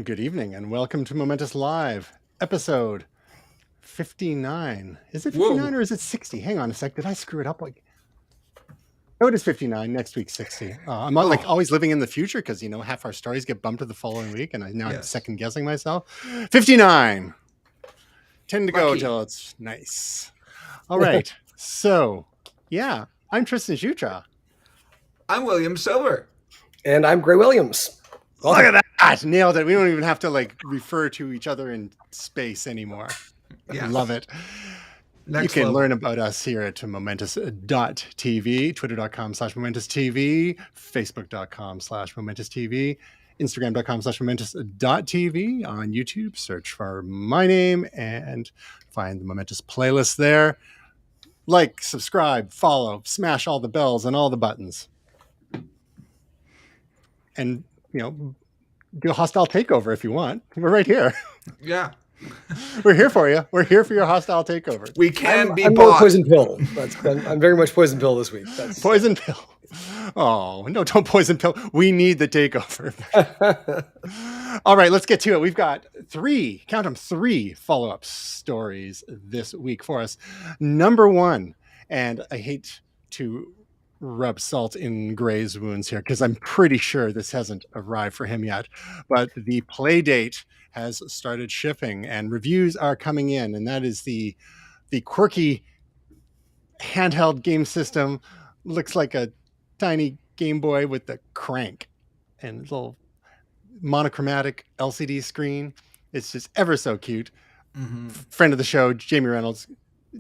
Good evening and welcome to Momentous Live, episode 59. Is it 59 Whoa. or is it 60? Hang on a sec. Did I screw it up? Oh, it is 59. Next week, 60. I'm not like Oh, always living in the future because, half our stories get bumped to the following week and I'm yes. second guessing myself. 59. 10 to go Lucky. till it's nice. All right. So, yeah, I'm Tristan Shutra. I'm William Silver. And I'm Gray Williams. Look Welcome. at that. Nailed it. We don't even have to refer to each other in space anymore. Yes. Love it. Next You can level. learn about us here at momentous.tv, twitter.com/momentous.tv, facebook.com/momentous.tv, instagram.com/momentous.tv. On YouTube, search for my name and find the Momentous playlist there. Like, subscribe, follow, smash all the bells and all the buttons. And, do a hostile takeover if you want. We're right here. Yeah. We're here for you. We're here for your hostile takeover. We can be I'm more bought. poison pill. I'm very much poison pill this week. Poison pill. Oh, no, don't poison pill. We need the takeover. All right, let's get to it. We've got three follow-up stories this week for us. Number one, and I hate to rub salt in Gray's wounds here because I'm pretty sure this hasn't arrived for him yet, but the Playdate has started shipping and reviews are coming in, and that is the quirky handheld game system. Looks like a tiny Game Boy with the crank and a little monochromatic LCD screen. It's just ever so cute. Mm-hmm. Friend of the show, Jamie Reynolds,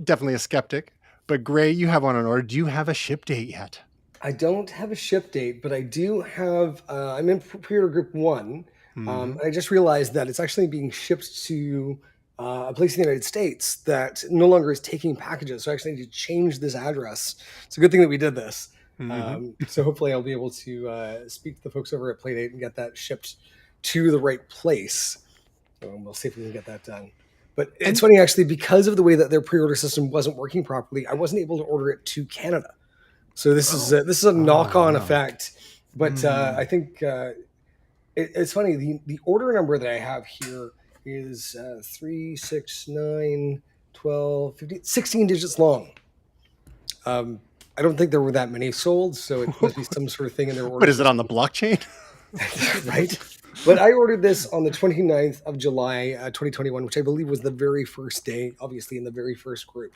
definitely a skeptic. But Gray, you have one on order. Do you have a ship date yet? I don't have a ship date, but I do have. I'm in pre-order group 1. And I just realized that it's actually being shipped to a place in the United States that no longer is taking packages. So I actually need to change this address. It's a good thing that we did this. So hopefully I'll be able to speak to the folks over at Playdate and get that shipped to the right place. So we'll see if we can get that done. But it's funny, actually, because of the way that their pre-order system wasn't working properly, I wasn't able to order it to Canada. So this is a knock-on effect. But I think it's funny. The order number that I have here is 3, 6, 9, 12, 15, 16 digits long. I don't think there were that many sold, so it must be some sort of thing in their order. But is it on the blockchain? Right? But I ordered this on the 29th of July, 2021, which I believe was the very first day, obviously in the very first group.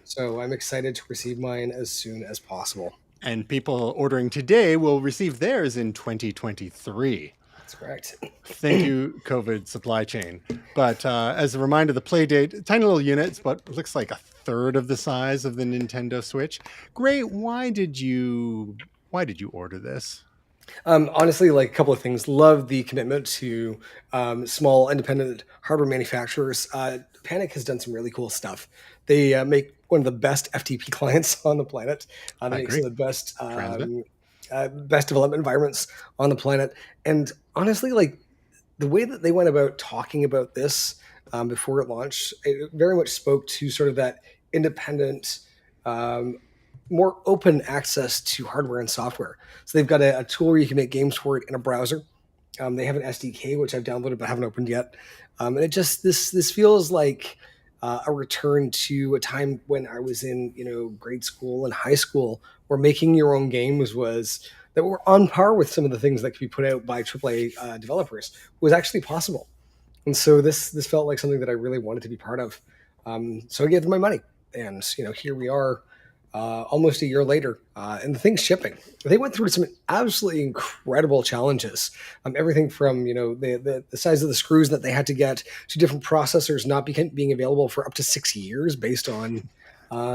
So I'm excited to receive mine as soon as possible. And people ordering today will receive theirs in 2023. That's correct. Thank you, COVID supply chain. But as a reminder, the Playdate, tiny little units, but looks like a third of the size of the Nintendo Switch. Gray, why did you order this? Honestly, like a couple of things. Love the commitment to small independent hardware manufacturers. Panic has done some really cool stuff. They make one of the best FTP clients on the planet. They make some of the best development environments on the planet. And honestly, like the way that they went about talking about this before it launched, it very much spoke to sort of that independent, more open access to hardware and software. So they've got a tool where you can make games for it in a browser. They have an SDK, which I've downloaded but haven't opened yet. And it just this feels like a return to a time when I was in grade school and high school, where making your own games that were on par with some of the things that could be put out by AAA developers was actually possible. And so this felt like something that I really wanted to be part of. So I gave them my money, and here we are. Almost a year later, and the thing's shipping. They went through some absolutely incredible challenges. Everything from the size of the screws that they had to get to different processors not being available for up to 6 years based on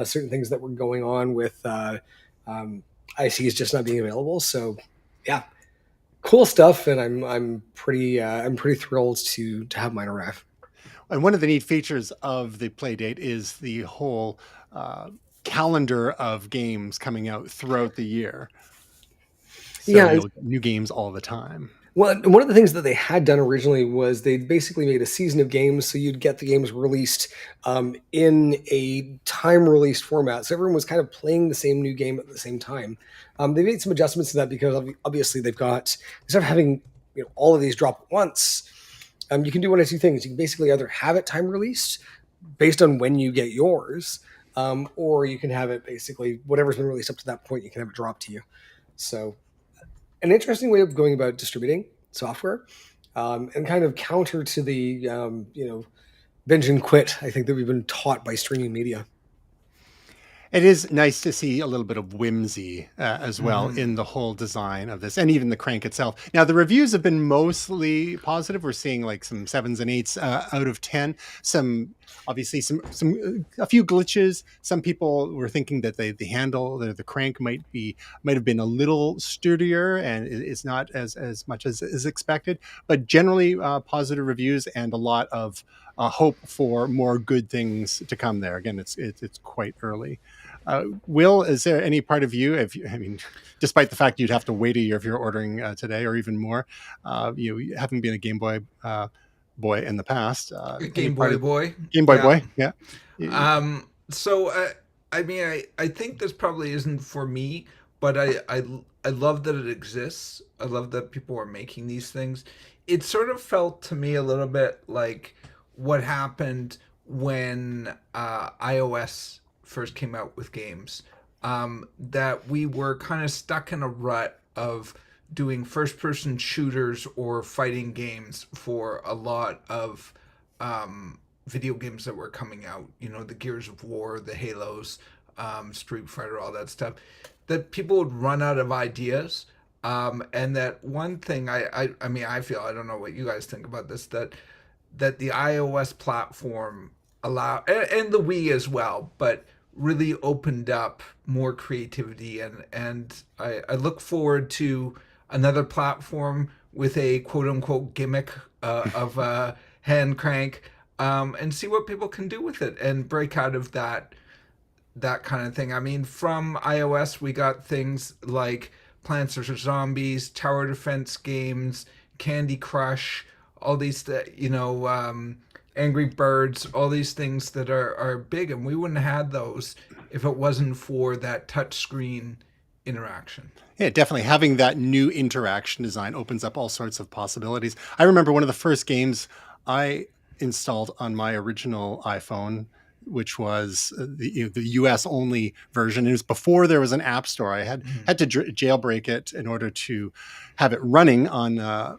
certain things that were going on with ICs just not being available. So, yeah, cool stuff, and I'm pretty thrilled to have mine arrive. And one of the neat features of the Playdate is the whole calendar of games coming out throughout the year. So new games all the time. Well, one of the things that they had done originally was they basically made a season of games, so you'd get the games released in a time-released format. So everyone was kind of playing the same new game at the same time. They made some adjustments to that because obviously instead of having all of these drop at once, You can do one of two things. You can basically either have it time released based on when you get yours, or you can have it basically whatever's been released up to that point, you can have it dropped to you. So an interesting way of going about distributing software, and kind of counter to the binge and quit, I think, that we've been taught by streaming media. It is nice to see a little bit of whimsy as well in the whole design of this, and even the crank itself. Now, the reviews have been mostly positive. We're seeing like some 7s and 8s out of 10. Some, obviously, a few glitches. Some people were thinking that the handle, the crank might have been a little sturdier, and it's not as much as is expected. But generally, positive reviews and a lot of hope for more good things to come there. Again, it's quite early. Will, is there any part of you, despite the fact you'd have to wait a year if you're ordering today or even more, you haven't been a Game Boy boy in the past. Game Boy boy. Game Boy boy, yeah. So I think this probably isn't for me, but I love that it exists. I love that people are making these things. It sort of felt to me a little bit like what happened when iOS first came out with games, that we were kind of stuck in a rut of doing first-person shooters or fighting games for a lot of video games that were coming out. The Gears of War, the Halos, Street Fighter, all that stuff. That people would run out of ideas, and that one thing I feel, I don't know what you guys think about this, that the iOS platform and the Wii as well, but really opened up more creativity, and I look forward to another platform with a quote unquote gimmick of a hand crank, and see what people can do with it and break out of that kind of thing. From iOS we got things like Plants vs Zombies, tower defense games, Candy Crush, all these Angry Birds, all these things that are big, and we wouldn't have had those if it wasn't for that touch screen interaction. Yeah, definitely. Having that new interaction design opens up all sorts of possibilities. I remember one of the first games I installed on my original iPhone, which was the US only version. It was before there was an app store. I had to jailbreak it in order to have it running on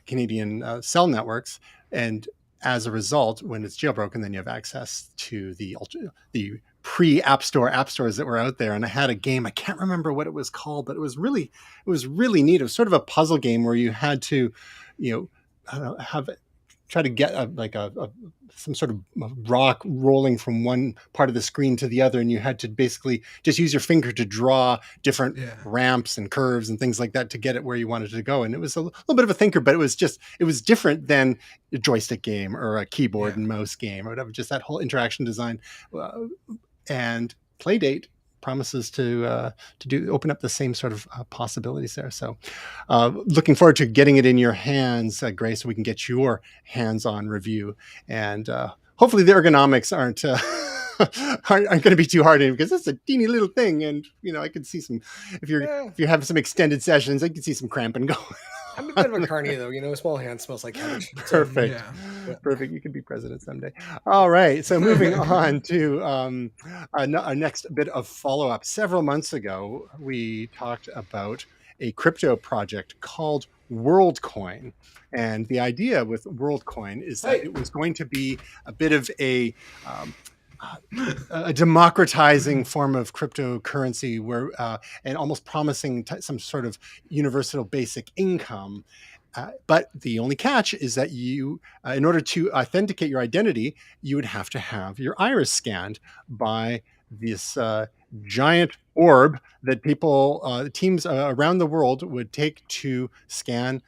Canadian cell networks. And as a result, when it's jailbroken, then you have access to the pre-app stores that were out there. And I had a game, I can't remember what it was called, but it was really neat. It was sort of a puzzle game where you had to, try to get some sort of rock rolling from one part of the screen to the other, and you had to basically just use your finger to draw different ramps and curves and things like that to get it where you wanted to go. And it was a little bit of a thinker, but it was different than a joystick game or a keyboard and mouse game or whatever. Just that whole interaction design, and Playdate promises to open up the same sort of possibilities there. So looking forward to getting it in your hands, Grace, so we can get your hands-on review. And hopefully the ergonomics aren't going to be too hard, because it's a teeny little thing. And, I could see some, if you're having some extended sessions, I could see some cramping going. I'm a bit of a carny, though. A small hand smells like cabbage. Perfect. Yeah. Perfect. You could be president someday. All right. So moving on to our next bit of follow-up. Several months ago, we talked about a crypto project called Worldcoin. And the idea with Worldcoin is that it was going to be a bit of a democratizing form of cryptocurrency, where and almost promising some sort of universal basic income. But the only catch is that you, in order to authenticate your identity, you would have to have your iris scanned by this giant orb that teams around the world would take to scan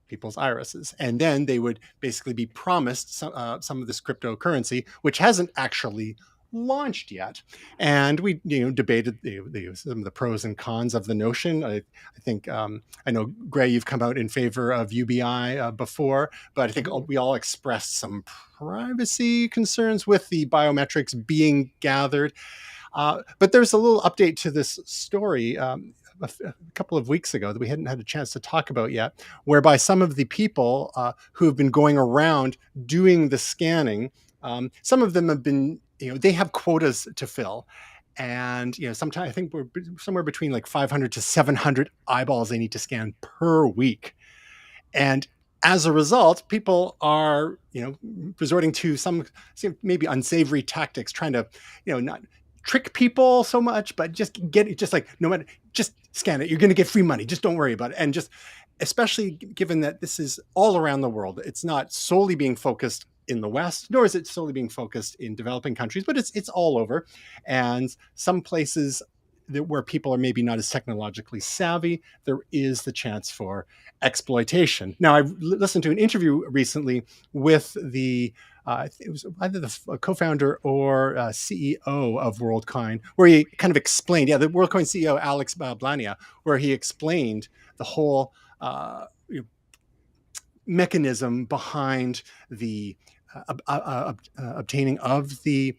people's irises, and then they would basically be promised some of this cryptocurrency, which hasn't actually launched yet. And we debated some of the pros and cons of the notion. I think I know, Gray, you've come out in favor of UBI before, but I think we all expressed some privacy concerns with the biometrics being gathered. But there's a little update to this story. a couple of weeks ago that we hadn't had a chance to talk about yet, whereby some of the people who have been going around doing the scanning, some of them have been, they have quotas to fill. And, sometimes I think we're somewhere between like 500 to 700 eyeballs they need to scan per week. And as a result, people are, resorting to some maybe unsavory tactics, trying to, not trick people so much, but just get it, just like, no matter, just scan it. You're going to get free money. Just don't worry about it. And just, especially given that this is all around the world, it's not solely being focused in the West, nor is it solely being focused in developing countries, but it's all over. And some places where people are maybe not as technologically savvy, there is the chance for exploitation. Now, I listened to an interview recently with it was either the co-founder or CEO of Worldcoin, where he kind of explained, the Worldcoin CEO Alex Blania, where he explained the whole mechanism behind the obtaining of the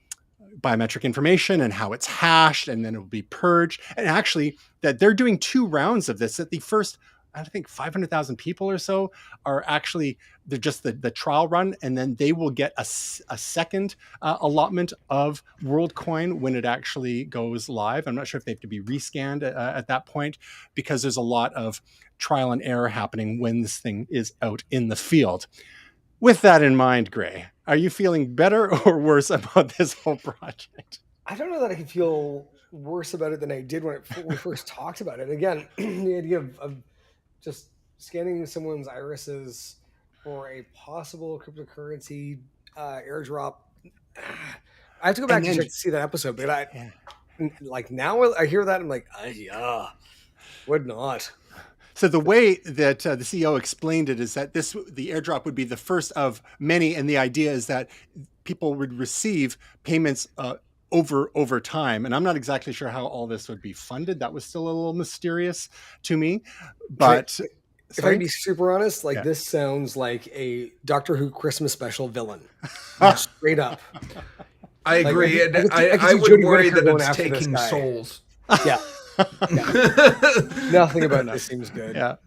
biometric information and how it's hashed, and then it will be purged. And actually, that they're doing 2 rounds of this. That the first, I think 500,000 people or so are actually, they're just the trial run, and then they will get a second allotment of WorldCoin when it actually goes live. I'm not sure if they have to be rescanned at that point, because there's a lot of trial and error happening when this thing is out in the field. With that in mind, Gray, are you feeling better or worse about this whole project? I don't know that I can feel worse about it than I did when we first talked about it. Again, the idea of just scanning someone's irises for a possible cryptocurrency airdrop. I have to go back and check to see that episode, but like now I hear that, I'm like, yeah, would not. So the way that the CEO explained it is that the airdrop would be the first of many, and the idea is that people would receive payments over time. And I'm not exactly sure how all this would be funded. That was still a little mysterious to me. But if I can be super honest, this sounds like a Doctor Who Christmas special villain, straight up. I agree. I would worry that it's taking souls. Yeah. Nothing about this seems good. Yeah.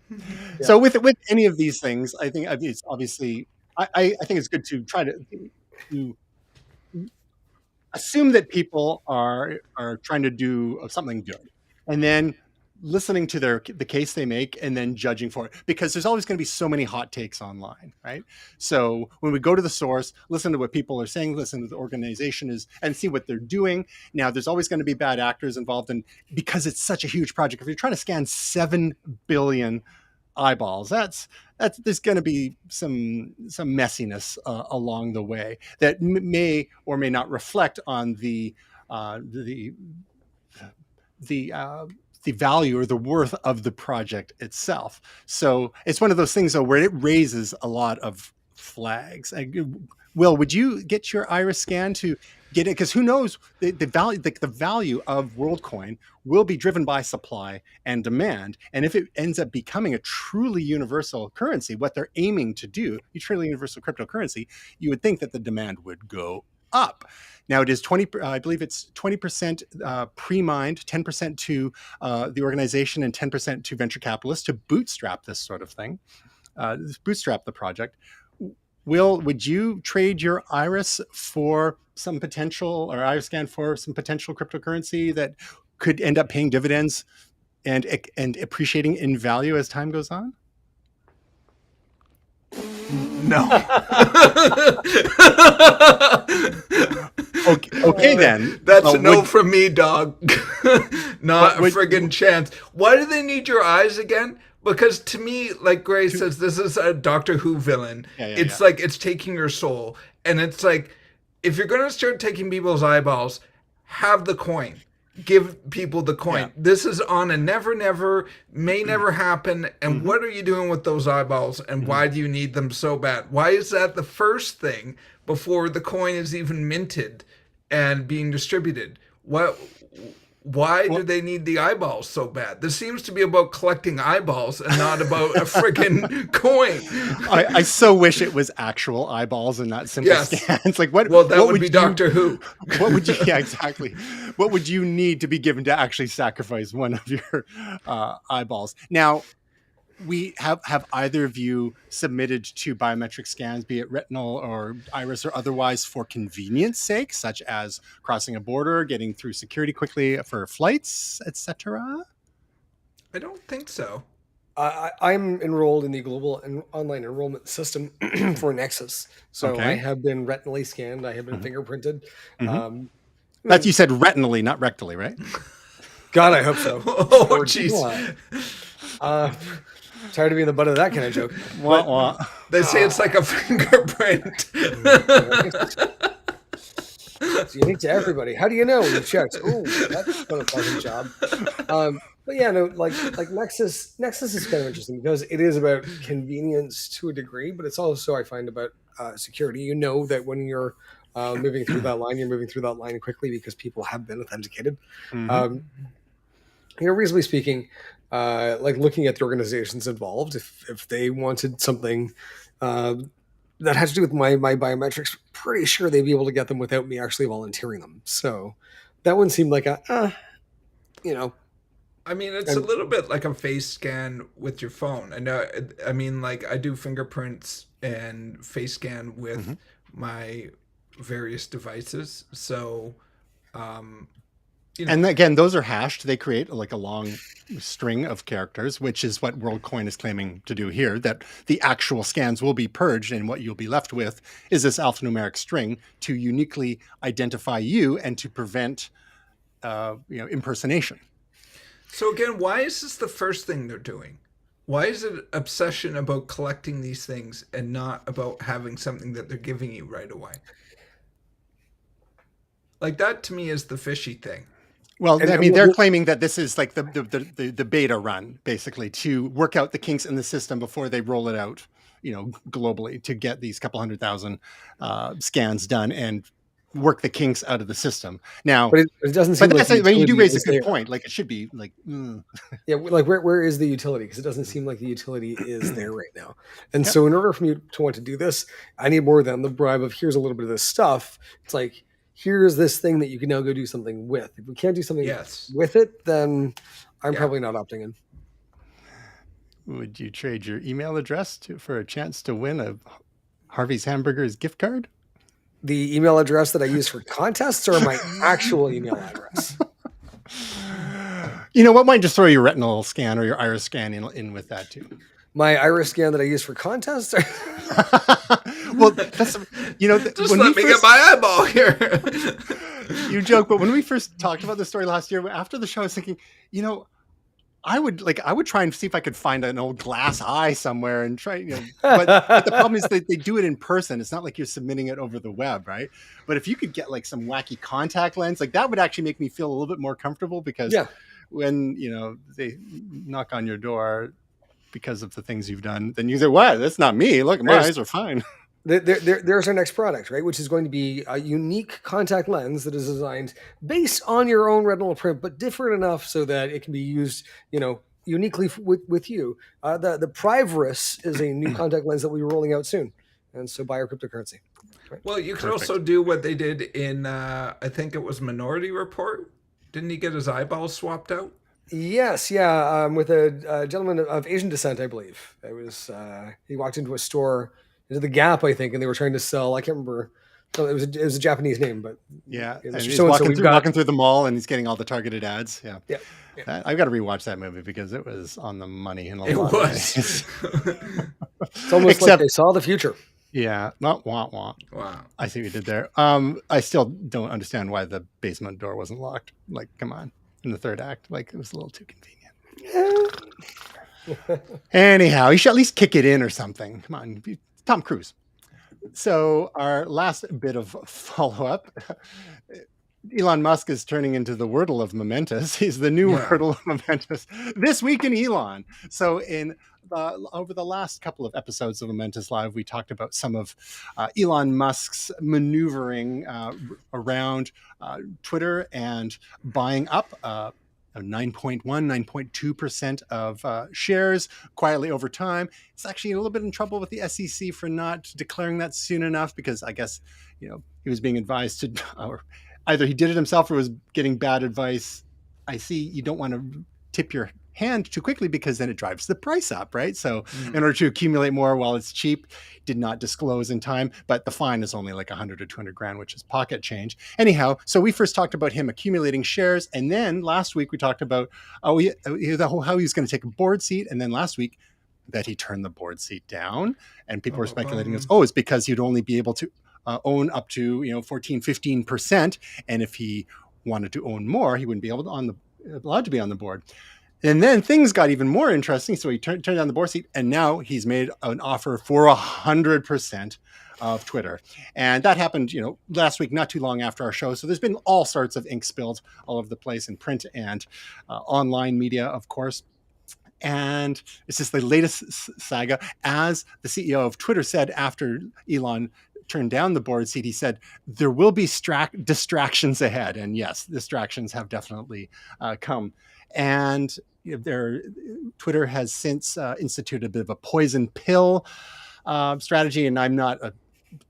So with any of these things, I think it's obviously, I think it's good to try to assume that people are trying to do something good, and then listening to the case they make, and then judging for it, because there's always going to be so many hot takes online, right? So when we go to the source, listen to what people are saying, listen to the organization and see what they're doing. Now, there's always going to be bad actors involved, and because it's such a huge project, if you're trying to scan 7 billion eyeballs, there's going to be some messiness along the way that may or may not reflect on the value or the worth of the project itself. So it's one of those things, though, where it raises a lot of flags. Will, would you get your iris scan to get it? Because who knows, the value of WorldCoin will be driven by supply and demand. And if it ends up becoming a truly universal currency, what they're aiming to do, a truly universal cryptocurrency, you would think that the demand would go up. Now it is 20. I believe it's 20% pre-mined, 10% to the organization, and 10% to venture capitalists to bootstrap this sort of thing, bootstrap the project. Will, would you trade your iris for some potential, or iris scan for some potential cryptocurrency that could end up paying dividends and appreciating in value as time goes on? No. Okay then. That's a no from me, dog. Not a friggin' chance. Why do they need your eyes again? Because to me, like Gray says, this is a Doctor Who villain. It's like it's taking your soul. And it's like, if you're going to start taking people's eyeballs, have the coin. Give people the coin. Yeah. This is on a never, may never happen. And what are you doing with those eyeballs? And why do you need them so bad? Why is that the first thing before the coin is even minted and being distributed? Why Well, do they need the eyeballs so bad? This seems to be about collecting eyeballs and not about a friggin' coin. I so wish it was actual eyeballs and not simple Yes. scans. Like Well, that what would be would you Doctor Who. what would you yeah, exactly. What would you need to be given to actually sacrifice one of your eyeballs? Now, we have either of you submitted to biometric scans, be it retinal or iris or otherwise, for convenience sake, such as crossing a border, getting through security quickly for flights, etc.? I don't think so. I'm enrolled in the global and online enrollment system for Nexus. So I Okay. have been retinally scanned. I have been Mhm. fingerprinted. Mhm. I That's, mean, you said retinally, not rectally, right? God, I hope so. Oh, Or jeez. Tired of being the butt of that kind of joke. Wah, But wah. They say it's like a fingerprint. it's unique to everybody. How do you know? You checked. Oh, that's been a pleasant job. But yeah, no, like Nexus is kind of interesting because it is about convenience to a degree, but it's also, I find, about security. You know that when you're moving through that line, you're moving through that line quickly because people have been authenticated. Mhm. Um, reasonably speaking, like looking at the organizations involved, if they wanted something uh, that has to do with my biometrics, pretty sure they'd be able to get them without me actually volunteering them. So that one seemed like you know, I mean, it's a and little bit like a face scan with your phone. I know. I mean, like I do fingerprints and face scan with Mhm. my various devices. So, um, you know, And again, those are hashed. They create like a long string of characters, which is what WorldCoin is claiming to do here, that the actual scans will be purged, and what you'll be left with is this alphanumeric string to uniquely identify you and to prevent impersonation. so again, why is this the first thing they're doing? Why is it obsession about collecting these things and not about having something that they're giving you right away? Like that to me is the fishy thing. Well, and, I and mean, they're we'll, claiming that this is like the beta run, basically, to work out the kinks in the system before they roll it out, globally, to get these couple 100,000 scans done and work the kinks out of the system. Now, but it doesn't but seem like that's, the I mean, you do utility raise a is good there. point. Like, it should be like, Yeah, like where is the utility? Because it doesn't seem like the utility is there right now. And yep. so, in order for me to want to do this, I need more than the bribe of here's a little bit of this stuff. It's like here's this thing that you can now go do something with. If we can't do something Yes. with it, then I'm Yeah. probably not opting in. Would you trade your email address for a chance to win a Harvey's Hamburgers gift card? The email address that I use for contests or my actual email address? You know what? Might just throw your retinal scan or your iris scan in with that too. My iris scan that I use for contests? Well, that's Just when let we me get first, my eyeball here. you joke, but when we first talked about this story last year, after the show, I was thinking, I would try and see if I could find an old glass eye somewhere and try, but the problem is that they do it in person. It's not like you're submitting it over the web, right? But if you could get like some wacky contact lens, like that would actually make me feel a little bit more comfortable, because Yeah. when, they knock on your door because of the things you've done, then you say, "What? That's not me. Look, my eyes are fine." There's our next product, right? Which is going to be a unique contact lens that is designed based on your own retinal print, but different enough so that it can be used, uniquely with you. The Privaris is a new contact lens that we'll be rolling out soon, and so buy our cryptocurrency. Right? Well, you could Perfect. also do what they did in, I think it was Minority Report. Didn't he get his eyeballs swapped out? Yes, yeah, with a gentleman of Asian descent, I believe. It was he walked into a store, into the Gap, I think, and they were trying to sell. I can't remember. So it was a Japanese name, but Yeah, and Mr. he's So and so, we've got walking through the mall, and he's getting all the targeted ads. Yeah, yeah. I've got to rewatch that movie because it was on the money in a It lot was. of ways. It's almost like they saw the future. Yeah, not wah. Wow. I see what you did there. I still don't understand why the basement door wasn't locked. Like, come on, in the third act, like, it was a little too convenient. Anyhow, you should at least kick it in or something. Come on, Tom Cruise. So our last bit of follow-up. Elon Musk is turning into the Wordle of Momentous. He's the new Yeah. Wordle of Momentous. This week in Elon. So over the last couple of episodes of Momentous Live, we talked about some of Elon Musk's maneuvering around Twitter and buying up 9.2% of shares quietly over time. It's actually a little bit in trouble with the SEC for not declaring that soon enough, because I guess, he was being advised to, or either he did it himself or was getting bad advice. I see you don't want to tip your hand too quickly because then it drives the price up, right? So in order to accumulate more while it's cheap, did not disclose in time, but the fine is only like 100 or 200 grand, which is pocket change. Anyhow, so we first talked about him accumulating shares, and then last week we talked about how he was going to take a board seat, and then last week that he turned the board seat down, and people were speculating it's because he'd only be able to own up to 14-15%, and if he wanted to own more, he wouldn't be allowed to be on the board. And then things got even more interesting. So he turned down the board seat, and now he's made an offer for 100% of Twitter. And that happened, last week, not too long after our show. So there's been all sorts of ink spilled all over the place in print and online media, of course. And it's just the latest saga. As the CEO of Twitter said after Elon turned down the board seat, he said there will be distractions ahead. And yes, distractions have definitely come. And Twitter has since instituted a bit of a poison pill strategy. And I'm not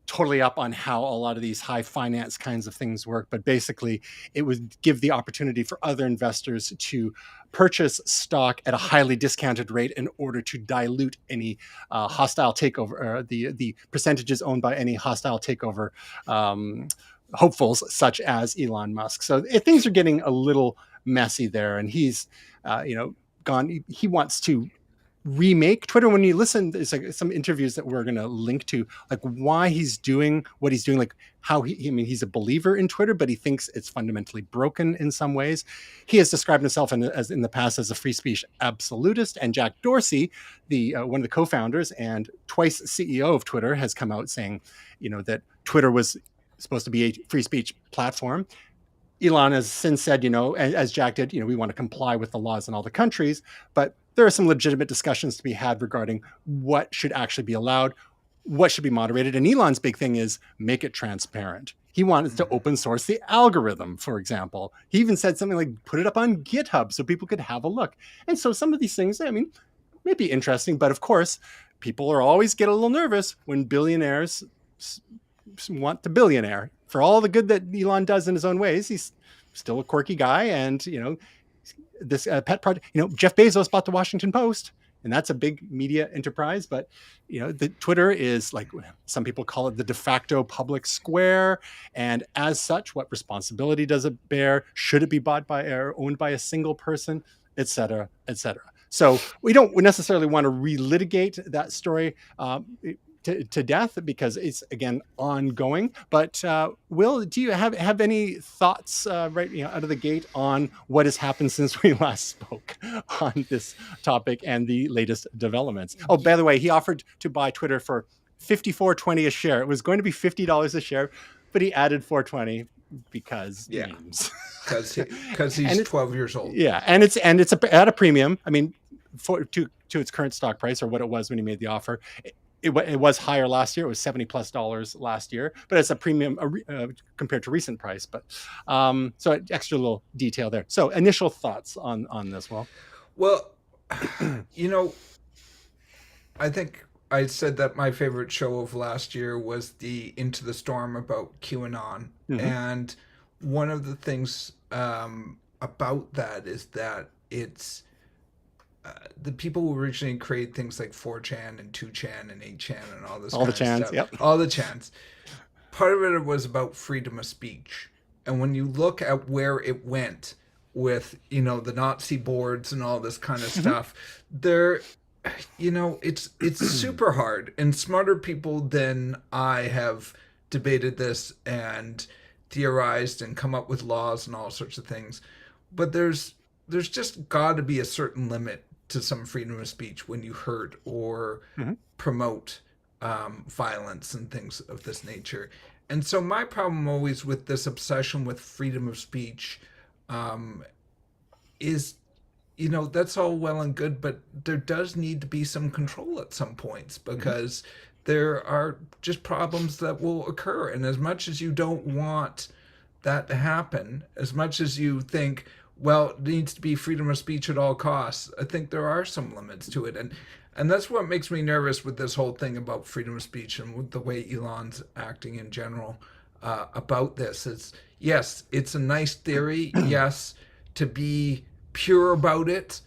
totally up on how a lot of these high finance kinds of things work, but basically it would give the opportunity for other investors to purchase stock at a highly discounted rate in order to dilute any hostile takeover, or the percentages owned by any hostile takeover hopefuls such as Elon Musk. So things are getting a little messy there, and he's gone. He wants to remake Twitter. When you listen, there's like some interviews that we're going to link to, like why he's doing what he's doing, like how he's a believer in Twitter, but he thinks it's fundamentally broken in some ways. He has described himself in the past as a free speech absolutist, and Jack Dorsey, the one of the co-founders and twice CEO of Twitter, has come out saying, that Twitter was supposed to be a free speech platform. Elon has since said, as Jack did, we want to comply with the laws in all the countries, but there are some legitimate discussions to be had regarding what should actually be allowed, what should be moderated. And Elon's big thing is make it transparent. He wanted to open source the algorithm, for example. He even said something like put it up on GitHub so people could have a look. And so some of these things, may be interesting, but of course, people always get a little nervous when billionaires want to billionaire. For all the good that Elon does in his own ways, he's still a quirky guy, and this pet project. Jeff Bezos bought the Washington Post, and that's a big media enterprise. But the Twitter is, like some people call it, the de facto public square, and as such, what responsibility does it bear? Should it be bought by or owned by a single person, et cetera, et cetera? So we don't necessarily want to relitigate that story to death, because it's again ongoing. But Will, do you have any thoughts right out of the gate on what has happened since we last spoke on this topic and the latest developments? Oh, by the way, he offered to buy Twitter for $54.20 a share. It was going to be $50 a share, but he added $4.20 because memes. Because he's 12 years old. Yeah, and it's at a premium. To its current stock price, or what it was when he made the offer. It was higher last year. It was $70+ last year, but it's a premium compared to recent price. But so extra little detail there. So initial thoughts on this, Will? Well, I think I said that my favorite show of last year was the Into the Storm about QAnon. Mm-hmm. And one of the things about that is that it's the people who originally created things like 4chan and 2chan and 8chan and all this all the chans, stuff, yep. all the chans. Part of it was about freedom of speech. And when you look at where it went with, the Nazi boards and all this kind of stuff, there, it's super hard. And smarter people than I have debated this and theorized and come up with laws and all sorts of things. But there's just got to be a certain limit to some freedom of speech when you hurt or promote violence and things of this nature. And so my problem always with this obsession with freedom of speech is, that's all well and good, but there does need to be some control at some points, because there are just problems that will occur. And as much as you don't want that to happen, as much as you think, well, it needs to be freedom of speech at all costs, I think there are some limits to it. And that's what makes me nervous with this whole thing about freedom of speech and with the way Elon's acting in general about this. Is, yes, it's a nice theory. Yes, to be pure about it.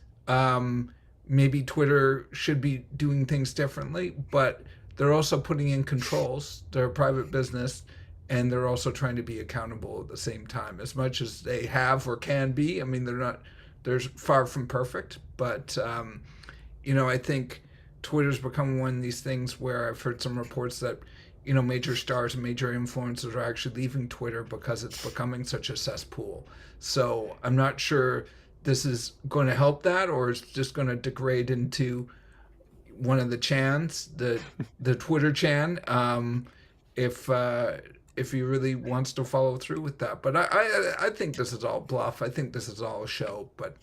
Maybe Twitter should be doing things differently, but they're also putting in controls. They're a private business, and they're also trying to be accountable at the same time, as much as they have or can be. I mean, they're far from perfect, but I think Twitter's become one of these things where I've heard some reports that major stars and major influencers are actually leaving Twitter because it's becoming such a cesspool. So I'm not sure this is going to help that, or it's just going to degrade into one of the chans, the Twitter chan, if he really wants to follow through with that. But I think this is all bluff. I think this is all a show. But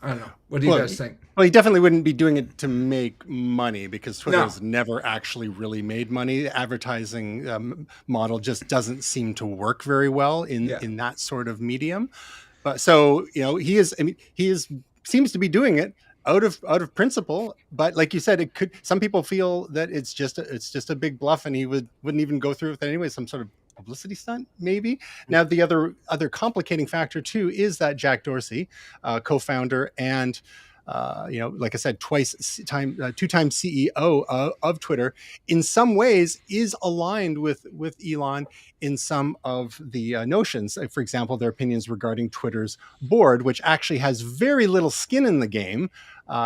I don't know. What do you guys think? Well, he definitely wouldn't be doing it to make money, because Twitter's never actually really made money. The advertising model just doesn't seem to work very well in that sort of medium. But so he is. I mean, seems to be doing it out of principle. But like you said, some people feel that it's just a big bluff, and he wouldn't even go through with it anyway. Some sort of publicity stunt, maybe. Now, the other complicating factor too is that Jack Dorsey, co-founder and like I said, two-time CEO of Twitter, in some ways is aligned with Elon in some of the notions. For example, their opinions regarding Twitter's board, which actually has very little skin in the game.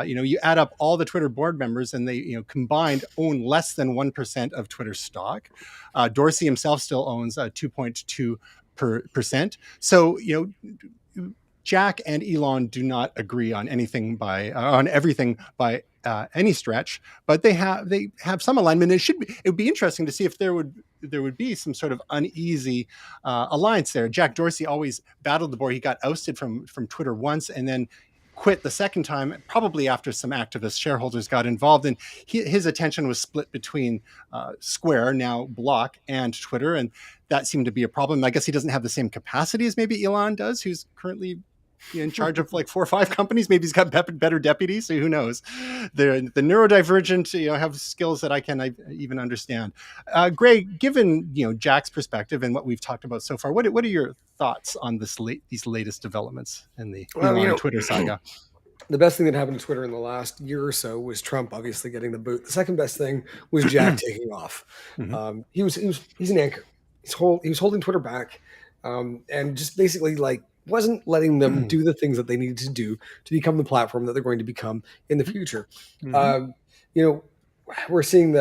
You add up all the Twitter board members, and they combined own less than 1% of Twitter stock. Dorsey himself still owns 2.2%. So Jack and Elon do not agree on everything by any stretch, but they have some alignment. It would be interesting to see if there would be some sort of uneasy alliance there. Jack Dorsey always battled the board. He got ousted from Twitter once, and then quit the second time, probably after some activist shareholders got involved, and his attention was split between Square, now Block, and Twitter, and that seemed to be a problem. I guess he doesn't have the same capacity as maybe Elon does, who's currently in charge of like 4 or 5 companies. Maybe he's got better deputies, so who knows? The neurodivergent have skills that I can even understand. Greg, given Jack's perspective and what we've talked about so far, what are your thoughts on these latest developments in the Twitter saga? The best thing that happened to Twitter in the last year or so was Trump obviously getting the boot. The second best thing was Jack taking off. He's an anchor. He was holding Twitter back, and just basically wasn't letting them do the things that they needed to do to become the platform that they're going to become in the future. We're seeing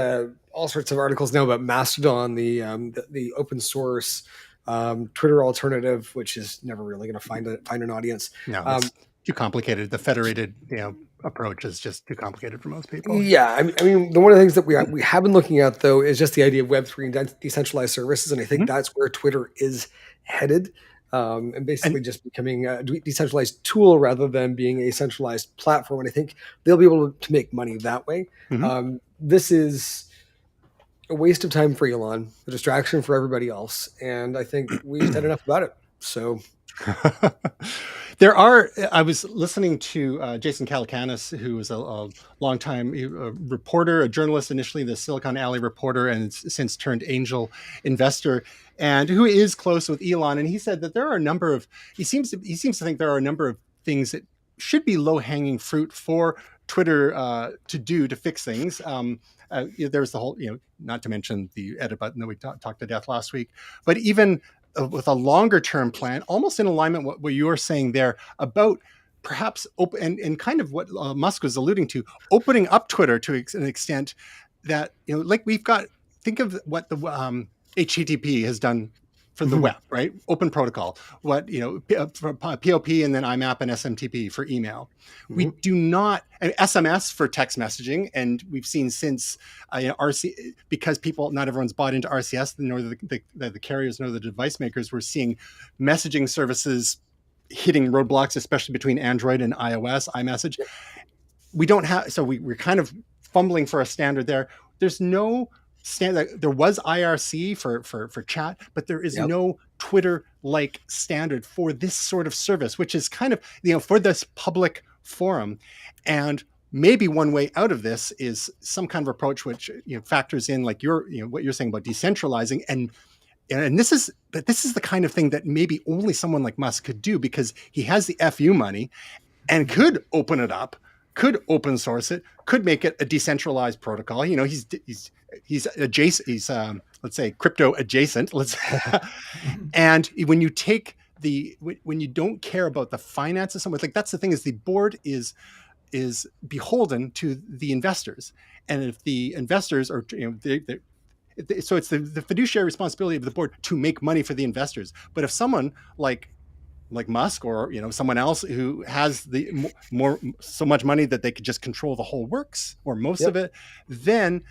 all sorts of articles now about Mastodon, the open source Twitter alternative, which is never really going to find an audience. No, it's too complicated. The federated approach is just too complicated for most people. Yeah, I mean, one of the things that we have been looking at though is just the idea of Web3 and decentralized services, and I think that's where Twitter is headed. And basically just becoming a decentralized tool rather than being a centralized platform. And I think they'll be able to make money that way. This is a waste of time for Elon, a distraction for everybody else. And I think we've said enough about it. So I was listening to Jason Calacanis, who was a longtime reporter, a journalist, initially the Silicon Alley reporter, and since turned angel investor, and who is close with Elon. And he said that there are a number of, he seems to think there are a number of things that should be low hanging fruit for Twitter to fix things. There's the whole, not to mention the edit button that we talked to death last week, but even with a longer term plan, almost in alignment with what you were saying there about perhaps open and kind of what Musk was alluding to, opening up Twitter to an extent that, like we've got, think of what the HTTP has done for the web, right? Open protocol. What, for POP and then IMAP and SMTP for email. We do not, SMS for text messaging. And we've seen since RC, because not everyone's bought into RCS, nor the carriers, nor the device makers, we're seeing messaging services hitting roadblocks, especially between Android and iOS, iMessage. We don't have, so we're kind of fumbling for a standard there. There's no standard. There was IRC for chat, but there is no Twitter-like standard for this sort of service, which is kind of, for this public forum. And maybe one way out of this is some kind of approach which factors in like what you're saying about decentralizing and this is the kind of thing that maybe only someone like Musk could do, because he has the FU money and could open it up, could open source it, could make it a decentralized protocol. He's adjacent. He's let's say crypto adjacent. And when you don't care about the finances, someone like that's the thing, is the board is beholden to the investors, and if the investors are so it's the fiduciary responsibility of the board to make money for the investors. But if someone like Musk or someone else who has so much money that they could just control the whole works or most of it, then,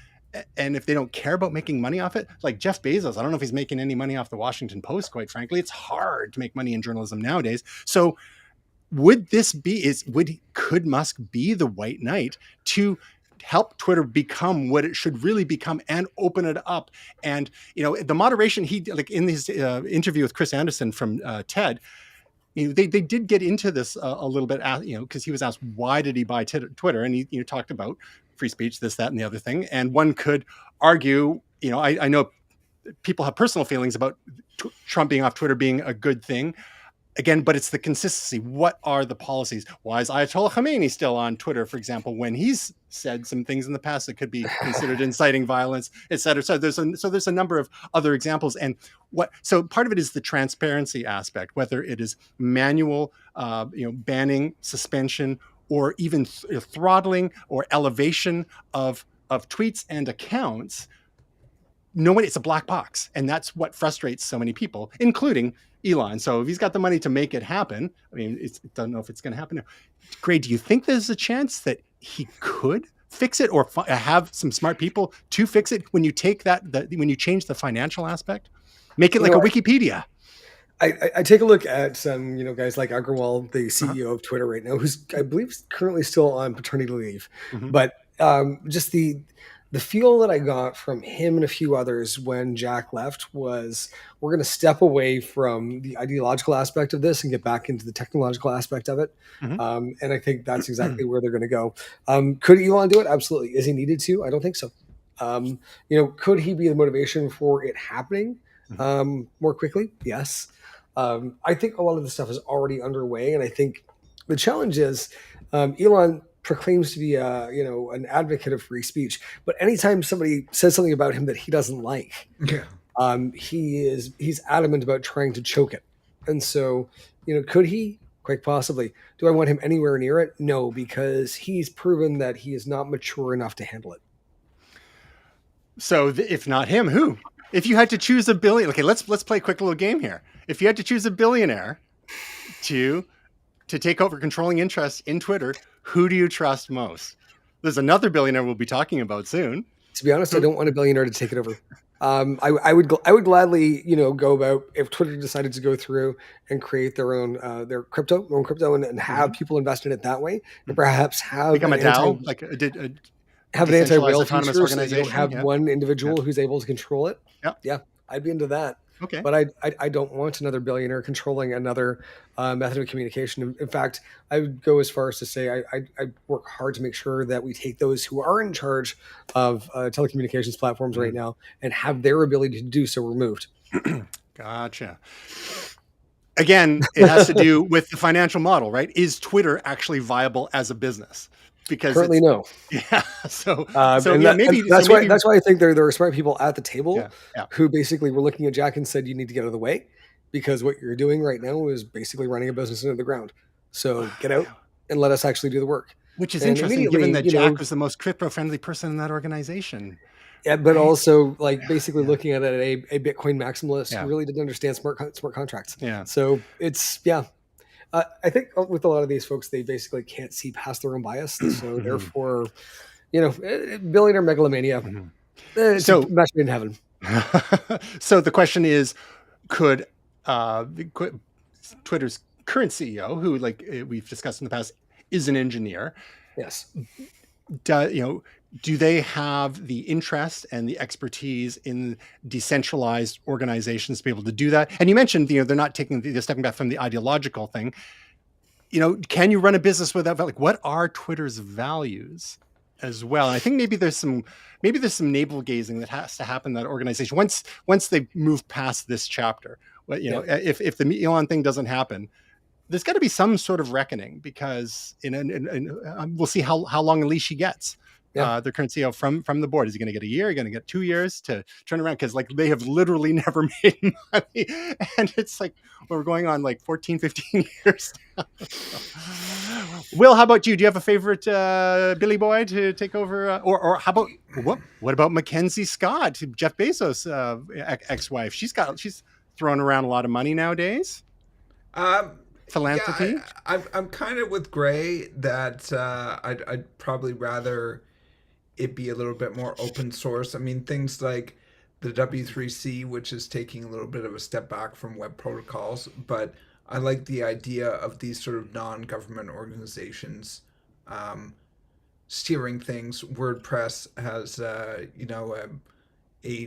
and if they don't care about making money off it, like Jeff Bezos, I don't know if he's making any money off the Washington Post, quite frankly. It's hard to make money in journalism nowadays. So could Musk be the white knight to help Twitter become what it should really become and open it up? And the moderation, he like in his interview with Chris Anderson from TED, they did get into this a little bit, because he was asked why did he buy Twitter, and he talked about free speech, this, that, and the other thing. And one could argue, I know people have personal feelings about Trump being off Twitter being a good thing. Again, but it's the consistency. What are the policies? Why is Ayatollah Khamenei still on Twitter, for example, when he's said some things in the past that could be considered inciting violence, et cetera? So there's a number of other examples. And so part of it is the transparency aspect, whether it is manual, banning, suspension, or even throttling or elevation of tweets and accounts. It's a black box. And that's what frustrates so many people, including Elon. So if he's got the money to make it happen, I don't know if it's going to happen now. Gray, do you think there's a chance that he could fix it, or have some smart people to fix it when you take when you change the financial aspect, make it like a Wikipedia? I take a look at some, guys like Agrawal, the CEO of Twitter right now, who's I believe currently still on paternity leave, but just the feel that I got from him and a few others when Jack left was, we're going to step away from the ideological aspect of this and get back into the technological aspect of it. And I think that's exactly where they're going to go. Could Elon do it? Absolutely. Is he needed to? I don't think so. Could he be the motivation for it happening more quickly? Yes. I think a lot of the stuff is already underway. And I think the challenge is Elon proclaims to be an advocate of free speech, but anytime somebody says something about him that he doesn't like, he's adamant about trying to choke it. And so could he? Quite possibly. Do I want him anywhere near it? No, because he's proven that he is not mature enough to handle it. So if not him, who? If you had to choose a billion, okay, let's play a quick little game here. If you had to choose a billionaire to take over controlling interest in Twitter, who do you trust most? There's another billionaire we'll be talking about soon. To be honest, I don't want a billionaire to take it over. I would gladly, go about if Twitter decided to go through and create their own crypto and have people invest in it that way, and perhaps have become a DAO, like have an anti-whale autonomous feature, organization. So you don't have one individual who's able to control it. Yeah, I'd be into that. Okay. But I don't want another billionaire controlling another method of communication. In fact, I would go as far as to say I work hard to make sure that we take those who are in charge of telecommunications platforms right now and have their ability to do so removed. Gotcha. Again, it has to do with the financial model, right? Is Twitter actually viable as a business? Because currently, no. Yeah. Maybe that's why I think there are smart people at the table who basically were looking at Jack and said, "You need to get out of the way, because what you're doing right now is basically running a business into the ground. So get out and let us actually do the work." Which is interesting, given that Jack was the most crypto-friendly person in that organization. Yeah, but Right? also like basically Yeah. looking at it, a Bitcoin maximalist Yeah. who really didn't understand smart contracts. Yeah. So it's yeah. I think with a lot of these folks, they basically can't see past their own bias. So Mhm. therefore, billionaire megalomania. Mhm. It's a So, match made in heaven. so the question is, could Twitter's current CEO, who we've discussed in the past, is an engineer, Yes. do they have the interest and the expertise in decentralized organizations to be able to do that? And you mentioned, they're not they're stepping back from the ideological thing. Can you run a business without, like, what are Twitter's values as well? And I think maybe there's some navel gazing that has to happen in that organization once they move past this chapter. But if the Elon thing doesn't happen, there's got to be some sort of reckoning, because we'll see how long a leash he gets. Yeah. Their current CEO from the board. Is he going to get a year? Are you going to get 2 years to turn around? Because they have literally never made money, and it's like we're going on 14, 15 years now. Will, how about you? Do you have a favorite Billy Boy to take over, or how about what about Mackenzie Scott, Jeff Bezos' ex-wife? She's throwing around a lot of money nowadays. Philanthropy. Yeah, I'm kind of with Gray that I'd probably rather it be a little bit more open source. I mean, things like the W3C, which is taking a little bit of a step back from web protocols, but I like the idea of these sort of non-government organizations steering things. WordPress has, a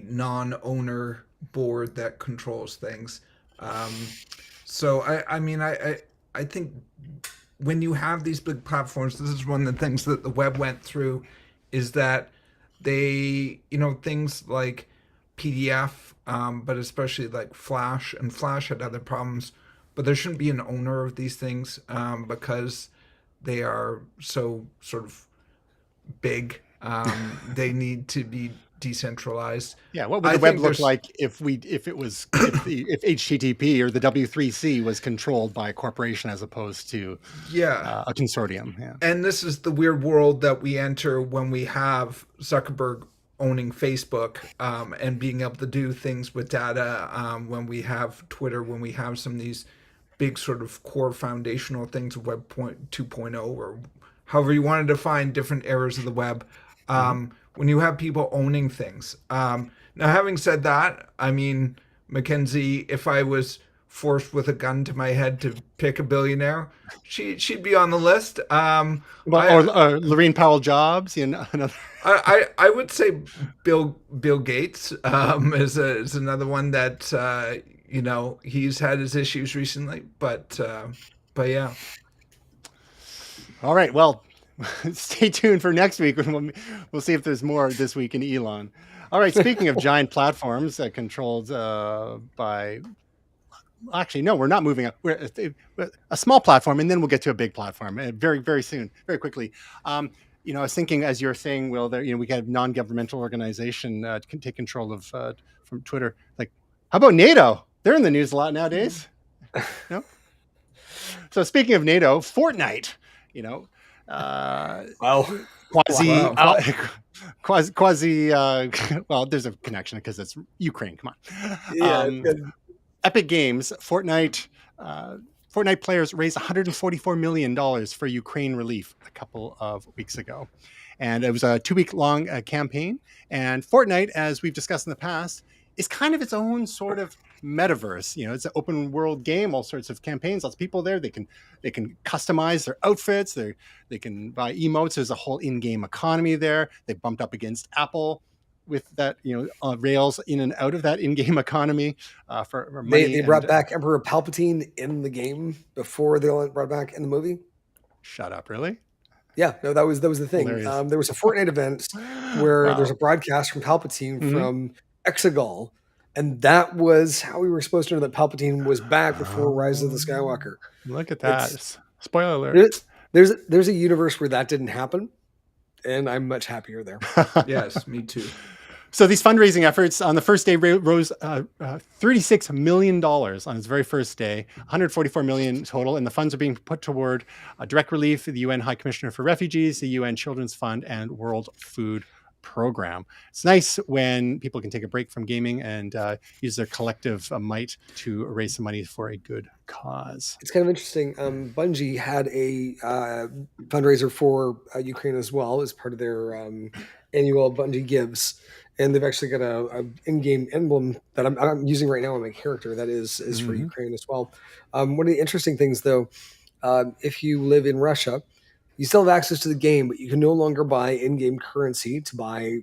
non-owner board that controls things. So I think when you have these big platforms, this is one of the things that the web went through, is that they, things like PDF, but especially like Flash, and Flash had other problems, but there shouldn't be an owner of these things because they are so sort of big. They need to be decentralized. Yeah, what would I the web think look there's like if HTTP or the W3C was controlled by a corporation as opposed to yeah. a consortium? Yeah. And this is the weird world that we enter when we have Zuckerberg owning Facebook and being able to do things with data, when we have Twitter, when we have some of these big sort of core foundational things of Web 2.0, or however you want to define different eras of the web, when you have people owning things. Now, having said that, I mean, Mackenzie, if I was forced with a gun to my head to pick a billionaire, she'd be on the list. Or Lorraine Powell Jobs, another. I would say Bill Gates is another one that he's had his issues recently, but yeah. All right, well, stay tuned for next week. We'll see if there's more this week in Elon. All right, speaking of giant platforms controlled by. Actually, no, we're not moving up. We're a small platform, and then we'll get to a big platform very, very soon, very quickly. I was thinking, as you're saying, Will, there, we have non-governmental organization can take control of from Twitter. Like, how about NATO? They're in the news a lot nowadays. No. So speaking of NATO, Fortnite. Quasi. Well, there's a connection because it's Ukraine. Come on. Yeah. Epic Games, Fortnite players raised $144 million for Ukraine relief a couple of weeks ago. And it was a 2-week long campaign. And Fortnite, as we've discussed in the past, is kind of its own sort of metaverse. It's an open world game, all sorts of campaigns, lots of people there. They can customize their outfits. They can buy emotes. There's a whole in-game economy there. They bumped up against Apple with that, rails in and out of that in-game economy for money. They brought back Emperor Palpatine in the game before they brought back in the movie. Shut up, really? Yeah, no, that was the thing. There was a Fortnite event where there's a broadcast from Palpatine from Exegol, and that was how we were supposed to know that Palpatine was back before Rise of the Skywalker. Look at that. Spoiler alert. There's a universe where that didn't happen, and I'm much happier there. Yes, me too. So these fundraising efforts on the first day rose $36 million on its very first day, $144 million total, and the funds are being put toward direct relief, the UN High Commissioner for Refugees, the UN Children's Fund, and World Food program. It's nice when people can take a break from gaming and use their collective might to raise some money for a good cause. It's kind of interesting. Bungie had a fundraiser for Ukraine as well as part of their annual Bungie Gives, and they've actually got a in-game emblem that I'm using right now on my character that is for Ukraine as well. One of the interesting things, though, if you live in Russia, you still have access to the game, but you can no longer buy in-game currency to buy,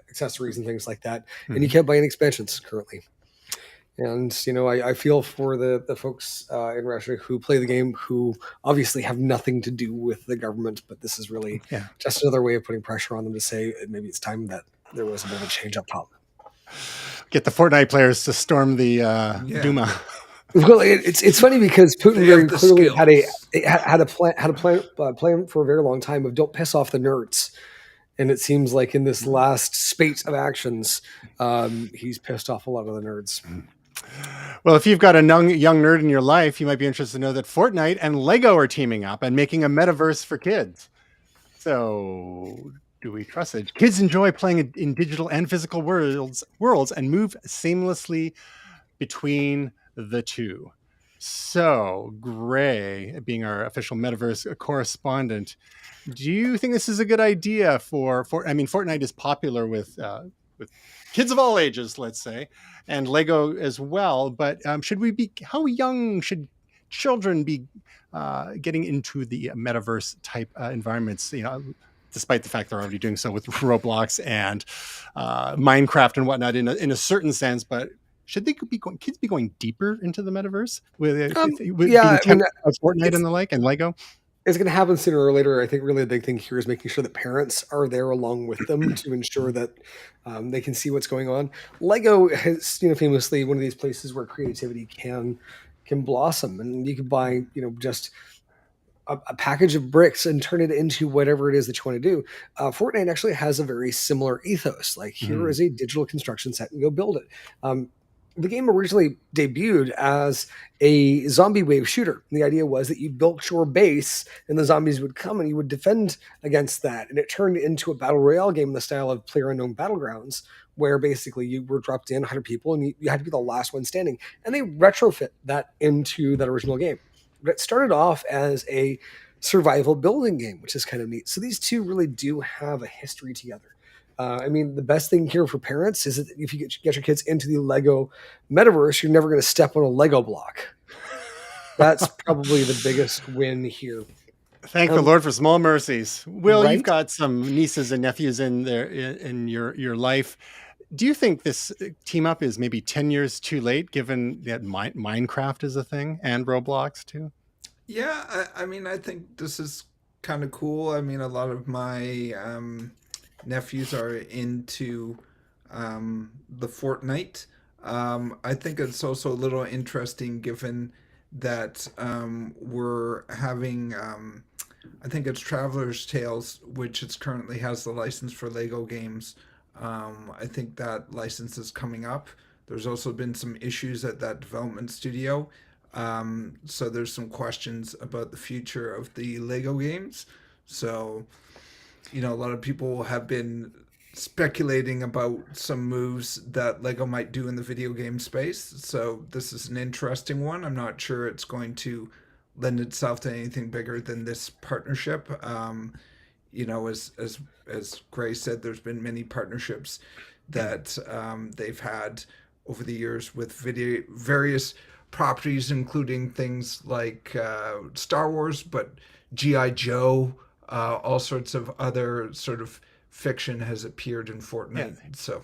accessories and things like that, and you can't buy any expansions currently. And I feel for the folks in Russia who play the game, who obviously have nothing to do with the government, but this is really just another way of putting pressure on them to say maybe it's time that there was a bit of a change up top. Get the Fortnite players to storm the Duma. Well, it's funny because Putin very clearly had a plan for a very long time of don't piss off the nerds. And it seems like in this last spate of actions, he's pissed off a lot of the nerds. Well, if you've got a young nerd in your life, you might be interested to know that Fortnite and Lego are teaming up and making a metaverse for kids. So do we trust it? Kids enjoy playing in digital and physical worlds and move seamlessly between the two. So, Gray, being our official metaverse correspondent, do you think this is a good idea Fortnite is popular with kids of all ages, let's say, and Lego as well, but how young should children be getting into the metaverse type environments, despite the fact they're already doing so with Roblox and Minecraft and whatnot in a certain sense, but should kids be going deeper into the metaverse with Fortnite and the like and Lego? It's going to happen sooner or later. I think really the big thing here is making sure that parents are there along with them to ensure that they can see what's going on. Lego is, famously one of these places where creativity can blossom, and you can buy, just a package of bricks and turn it into whatever it is that you want to do. Fortnite actually has a very similar ethos. Like, here is a digital construction set and go build it. The game originally debuted as a zombie wave shooter. And the idea was that you built your base and the zombies would come and you would defend against that. And it turned into a battle royale game in the style of PlayerUnknown Battlegrounds, where basically you were dropped in 100 people and you had to be the last one standing. And they retrofit that into that original game. But it started off as a survival building game, which is kind of neat. So these two really do have a history together. The best thing here for parents is that if you get your kids into the Lego metaverse, you're never going to step on a Lego block. That's probably the biggest win here. Thank the Lord for small mercies. Will, right? You've got some nieces and nephews in there in your life. Do you think this team up is maybe 10 years too late, given that Minecraft is a thing and Roblox too? Yeah, I think this is kind of cool. A lot of my nephews are into the Fortnite. I think it's also a little interesting given that we're having, I think it's Traveler's Tales, which it's currently has the license for Lego games. I think that license is coming up. There's also been some issues at that development studio. So there's some questions about the future of the Lego games. So a lot of people have been speculating about some moves that Lego might do in the video game space. So this is an interesting one. I'm not sure it's going to lend itself to anything bigger than this partnership. As Gray said, there's been many partnerships that they've had over the years with various properties, including things like Star Wars, but G.I. Joe, all sorts of other sort of fiction has appeared in Fortnite. Yeah.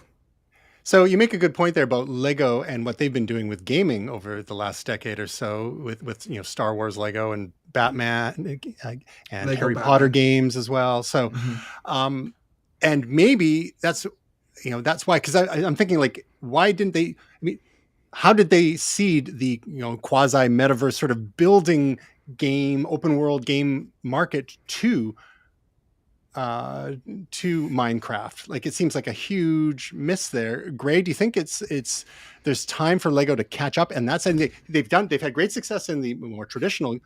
So you make a good point there about Lego and what they've been doing with gaming over the last decade or so with Star Wars Lego and Batman and Lego Harry Batman. Potter games as well. So, and maybe that's why, because I'm thinking, like, why didn't they, how did they seed the, quasi metaverse sort of building game, open world game market to Minecraft? Like, it seems like a huge miss there. Gray, do you think there's time for Lego to catch up? And that's something they've had great success in the more traditional,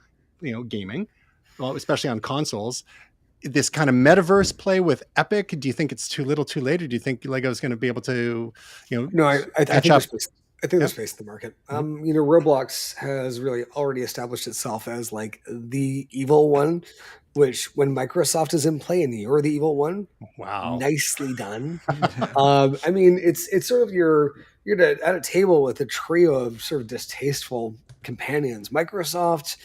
gaming, well, especially on consoles. this kind of metaverse play with Epic? Do you think it's too little, too late, or do you think Lego is going to be able to, No, I catch think up? there's space in the market. Roblox has really already established itself as like the evil one, which when Microsoft is in play and you're the evil one, Wow. nicely done. It's sort of you're at a table with a trio of sort of distasteful companions: Microsoft,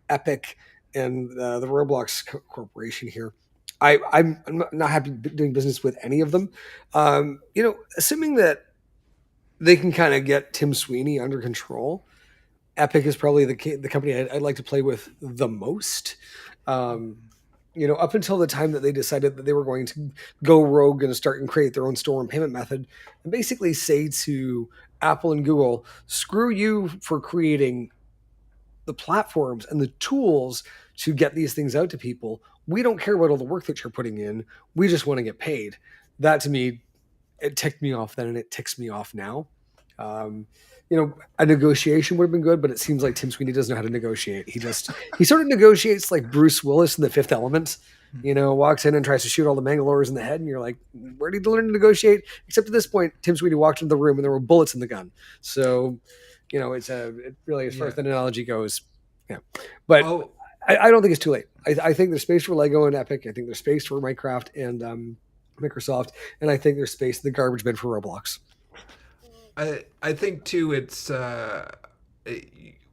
Epic, and the Roblox corporation here. I'm not happy doing business with any of them. Assuming that they can kind of get Tim Sweeney under control, Epic is probably the company I'd like to play with the most. Up until the time that they decided that they were going to go rogue and start and create their own store and payment method, and basically say to Apple and Google, screw you for creating the platforms and the tools to get these things out to people. We don't care about all the work that you're putting in. We just want to get paid. That to me, it ticked me off then, and it ticks me off now. A negotiation would have been good, but it seems like Tim Sweeney doesn't know how to negotiate. He sort of negotiates like Bruce Willis in The Fifth Element. Walks in and tries to shoot all the Mangalores in the head, and you're like, where did he learn to negotiate? Except at this point, Tim Sweeney walked into the room and there were bullets in the gun. So, it really, as far as the analogy goes, yeah. But I don't think it's too late. I think there's space for Lego and Epic. I think there's space for Minecraft and Microsoft, and I think there's space in the garbage bin for Roblox. I think too, it's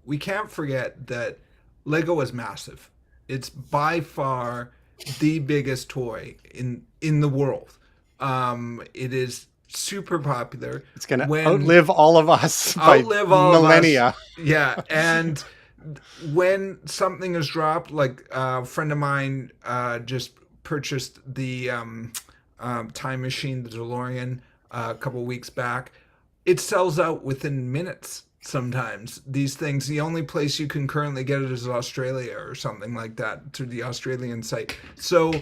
we can't forget that Lego is massive. It's by far the biggest toy in the world. It is super popular. It's going to outlive all of us by millennia. Yeah, and when something is dropped, like a friend of mine just purchased the time machine, the DeLorean, a couple of weeks back. It sells out within minutes. Sometimes these things, the only place you can currently get it is Australia or something like that through the Australian site. So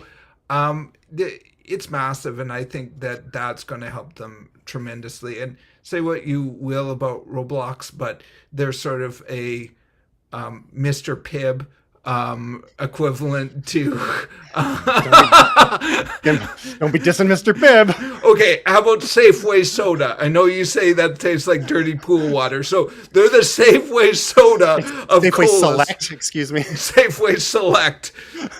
it's massive, and I think that that's going to help them tremendously. And say what you will about Roblox, but they're sort of a Mr. Pibb equivalent to don't be dissing Mr. Pibb. Okay, how about Safeway soda? I know you say that tastes like dirty pool water, so they're the Safeway soda of Safeway colas. Select, excuse me. Safeway Select.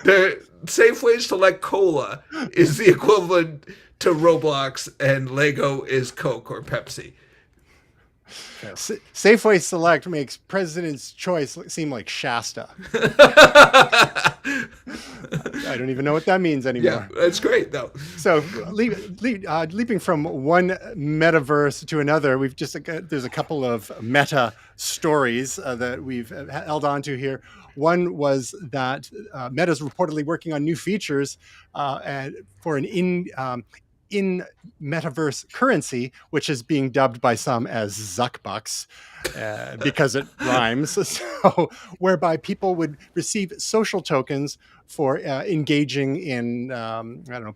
The Safeway Select Cola is the equivalent to Roblox, and Lego is Coke or Pepsi. Safeway Select makes President's Choice seem like Shasta. I don't even know what that means anymore. Yeah, that's great though. So leaping from one metaverse to another, there's a couple of meta stories that we've held on to here. One was that Meta's reportedly working on new features for an in metaverse currency, which is being dubbed by some as Zuckbucks because it rhymes. So, whereby people would receive social tokens for engaging in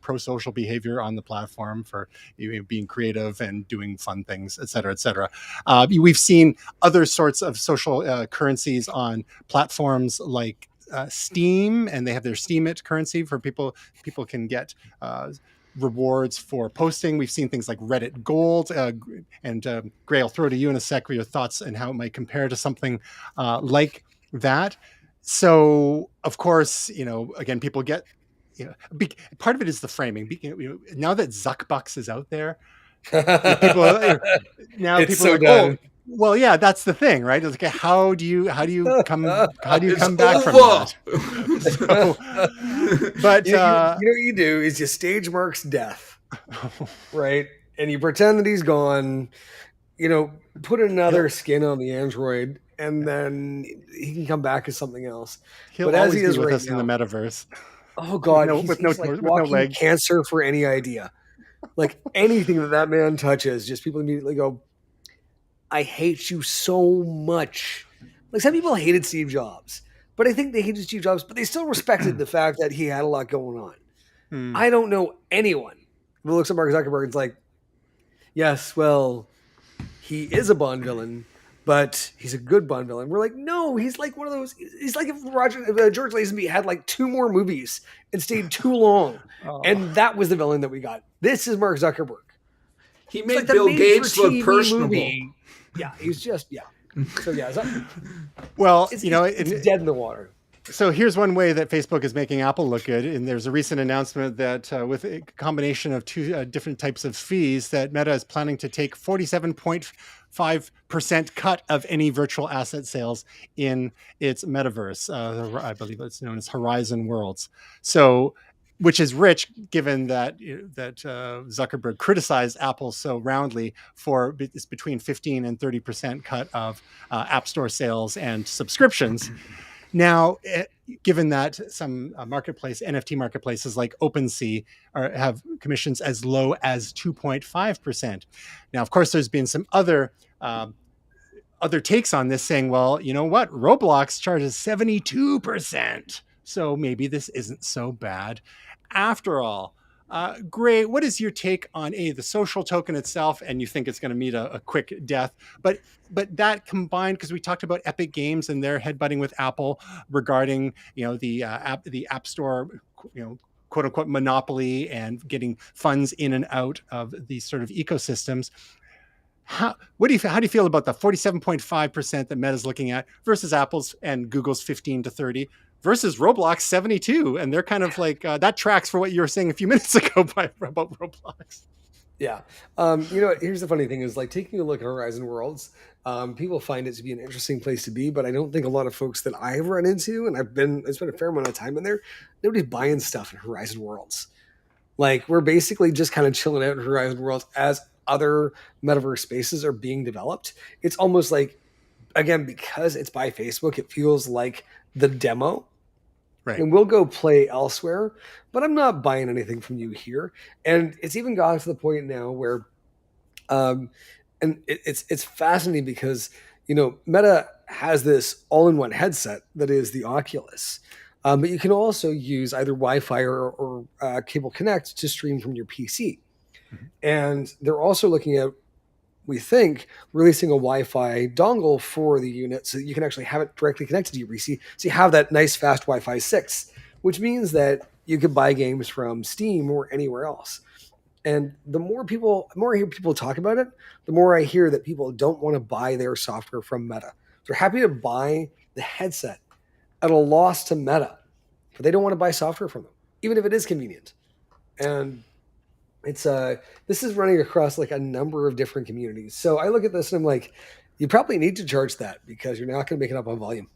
pro-social behavior on the platform, for being creative and doing fun things, et cetera, et cetera. We've seen other sorts of social currencies on platforms like Steam, and they have their Steam It currency for people. People can get rewards for posting. We've seen things like Reddit Gold, and Gray, I'll throw to you in a sec for your thoughts and how it might compare to something like that. So, of course, again, people get, part of it is the framing. Now that Zuckbucks is out there, people are like, oh, well, yeah, that's the thing, right? It's like, how do you come back from that? But what you do is you stage Mark's death, right? And you pretend that he's gone. Put another skin on the android, and then he can come back as something else. He'll always be with us in the metaverse. Oh God, he's like walking leg. Cancer for any idea. Like anything that man touches, just people immediately go, I hate you so much. Like some people hated Steve Jobs, but I think they hated Steve Jobs, but they still respected the fact that he had a lot going on. I don't know anyone who looks at Mark Zuckerberg and is like, yes, well, he is a Bond villain, but he's a good Bond villain. We're like, no, he's like one of those. He's like if George Lazenby had like 2 more movies and stayed too long, and that was the villain that we got. This is Mark Zuckerberg. He It's made like the Bill made Gates for look TV personable. movie. Yeah, he's just So Well, it's dead in the water. So here's one way that Facebook is making Apple look good. And there's a recent announcement that with a combination of 2 different types of fees, that Meta is planning to take 47.5% cut of any virtual asset sales in its metaverse. I believe it's known as Horizon Worlds. So, which is rich, given that Zuckerberg criticized Apple so roundly for it's between 15 and 30% cut of App Store sales and subscriptions. Now, given that some NFT marketplaces like OpenSea have commissions as low as 2.5%. Now, of course, there's been some other takes on this saying, well, you know what? Roblox charges 72%. So maybe this isn't so bad after all. Gray, what is your take on the social token itself? And you think it's going to meet a quick death, but that combined, because we talked about Epic Games and their headbutting with Apple regarding the App Store, quote unquote monopoly and getting funds in and out of these sort of ecosystems. How do you feel about the 47.5% that Meta's looking at versus Apple's and Google's 15 to 30? Versus Roblox 72, and they're kind of like that tracks for what you were saying a few minutes ago about Roblox. Yeah, here's the funny thing is like taking a look at Horizon Worlds. People find it to be an interesting place to be, but I don't think a lot of folks that I've run into, and I spent a fair amount of time in there, nobody's buying stuff in Horizon Worlds. Like we're basically just kind of chilling out in Horizon Worlds as other metaverse spaces are being developed. It's almost like, again, because it's by Facebook, it feels like the demo. Right. And we'll go play elsewhere, but I'm not buying anything from you here. And it's even gotten to the point now where, and it's fascinating because, Meta has this all-in-one headset that is the Oculus. But you can also use either Wi-Fi or Cable Connect to stream from your PC. Mm-hmm. And they're also looking at, we think, releasing a Wi-Fi dongle for the unit so that you can actually have it directly connected to your PC. So you have that nice fast Wi-Fi 6, which means that you could buy games from Steam or anywhere else. And the more I hear people talk about it, the more I hear that people don't want to buy their software from Meta. They're happy to buy the headset at a loss to Meta, but they don't want to buy software from them, even if it is convenient. And it's this is running across like a number of different communities. So I look at this and I'm like, you probably need to charge that because you're not going to make it up on volume.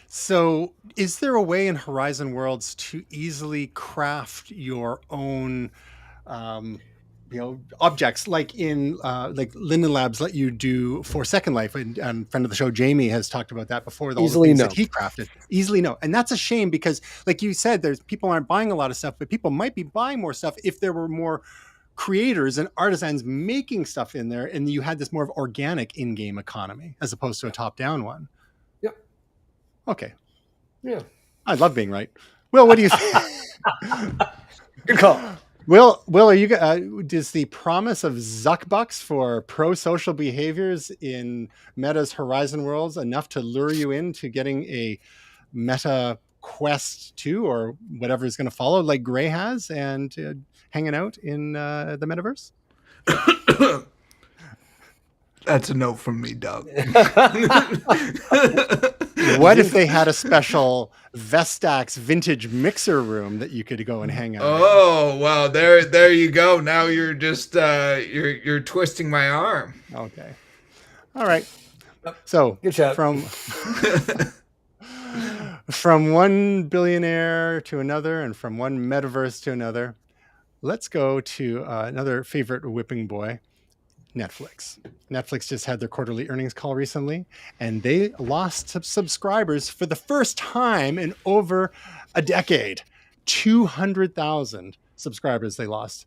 So is there a way in Horizon Worlds to easily craft your own objects like in like Linden Labs let you do for Second Life, and friend of the show Jamie has talked about that before. All the things that he crafted easily no, and that's a shame because, like you said, there's people aren't buying a lot of stuff, but people might be buying more stuff if there were more creators and artisans making stuff in there, and you had this more of organic in-game economy as opposed to a top-down one. Yep. Okay. Yeah. I love being right. Will, what do you think? Good call. Will, are you? Does the promise of Zuckbucks for pro-social behaviors in Meta's Horizon Worlds enough to lure you into getting a Meta Quest 2 or whatever is going to follow, like Gray has, and hanging out in the Metaverse? That's a no from me, Doug. What if they had a special Vestax vintage mixer room that you could go and hang out in? Wow, there you go. Now you're just you're twisting my arm. Okay. All right. So from one billionaire to another and from one metaverse to another, let's go to another favorite whipping boy, Netflix. Netflix just had their quarterly earnings call recently, and they lost subscribers for the first time in over a decade. 200,000 subscribers they lost.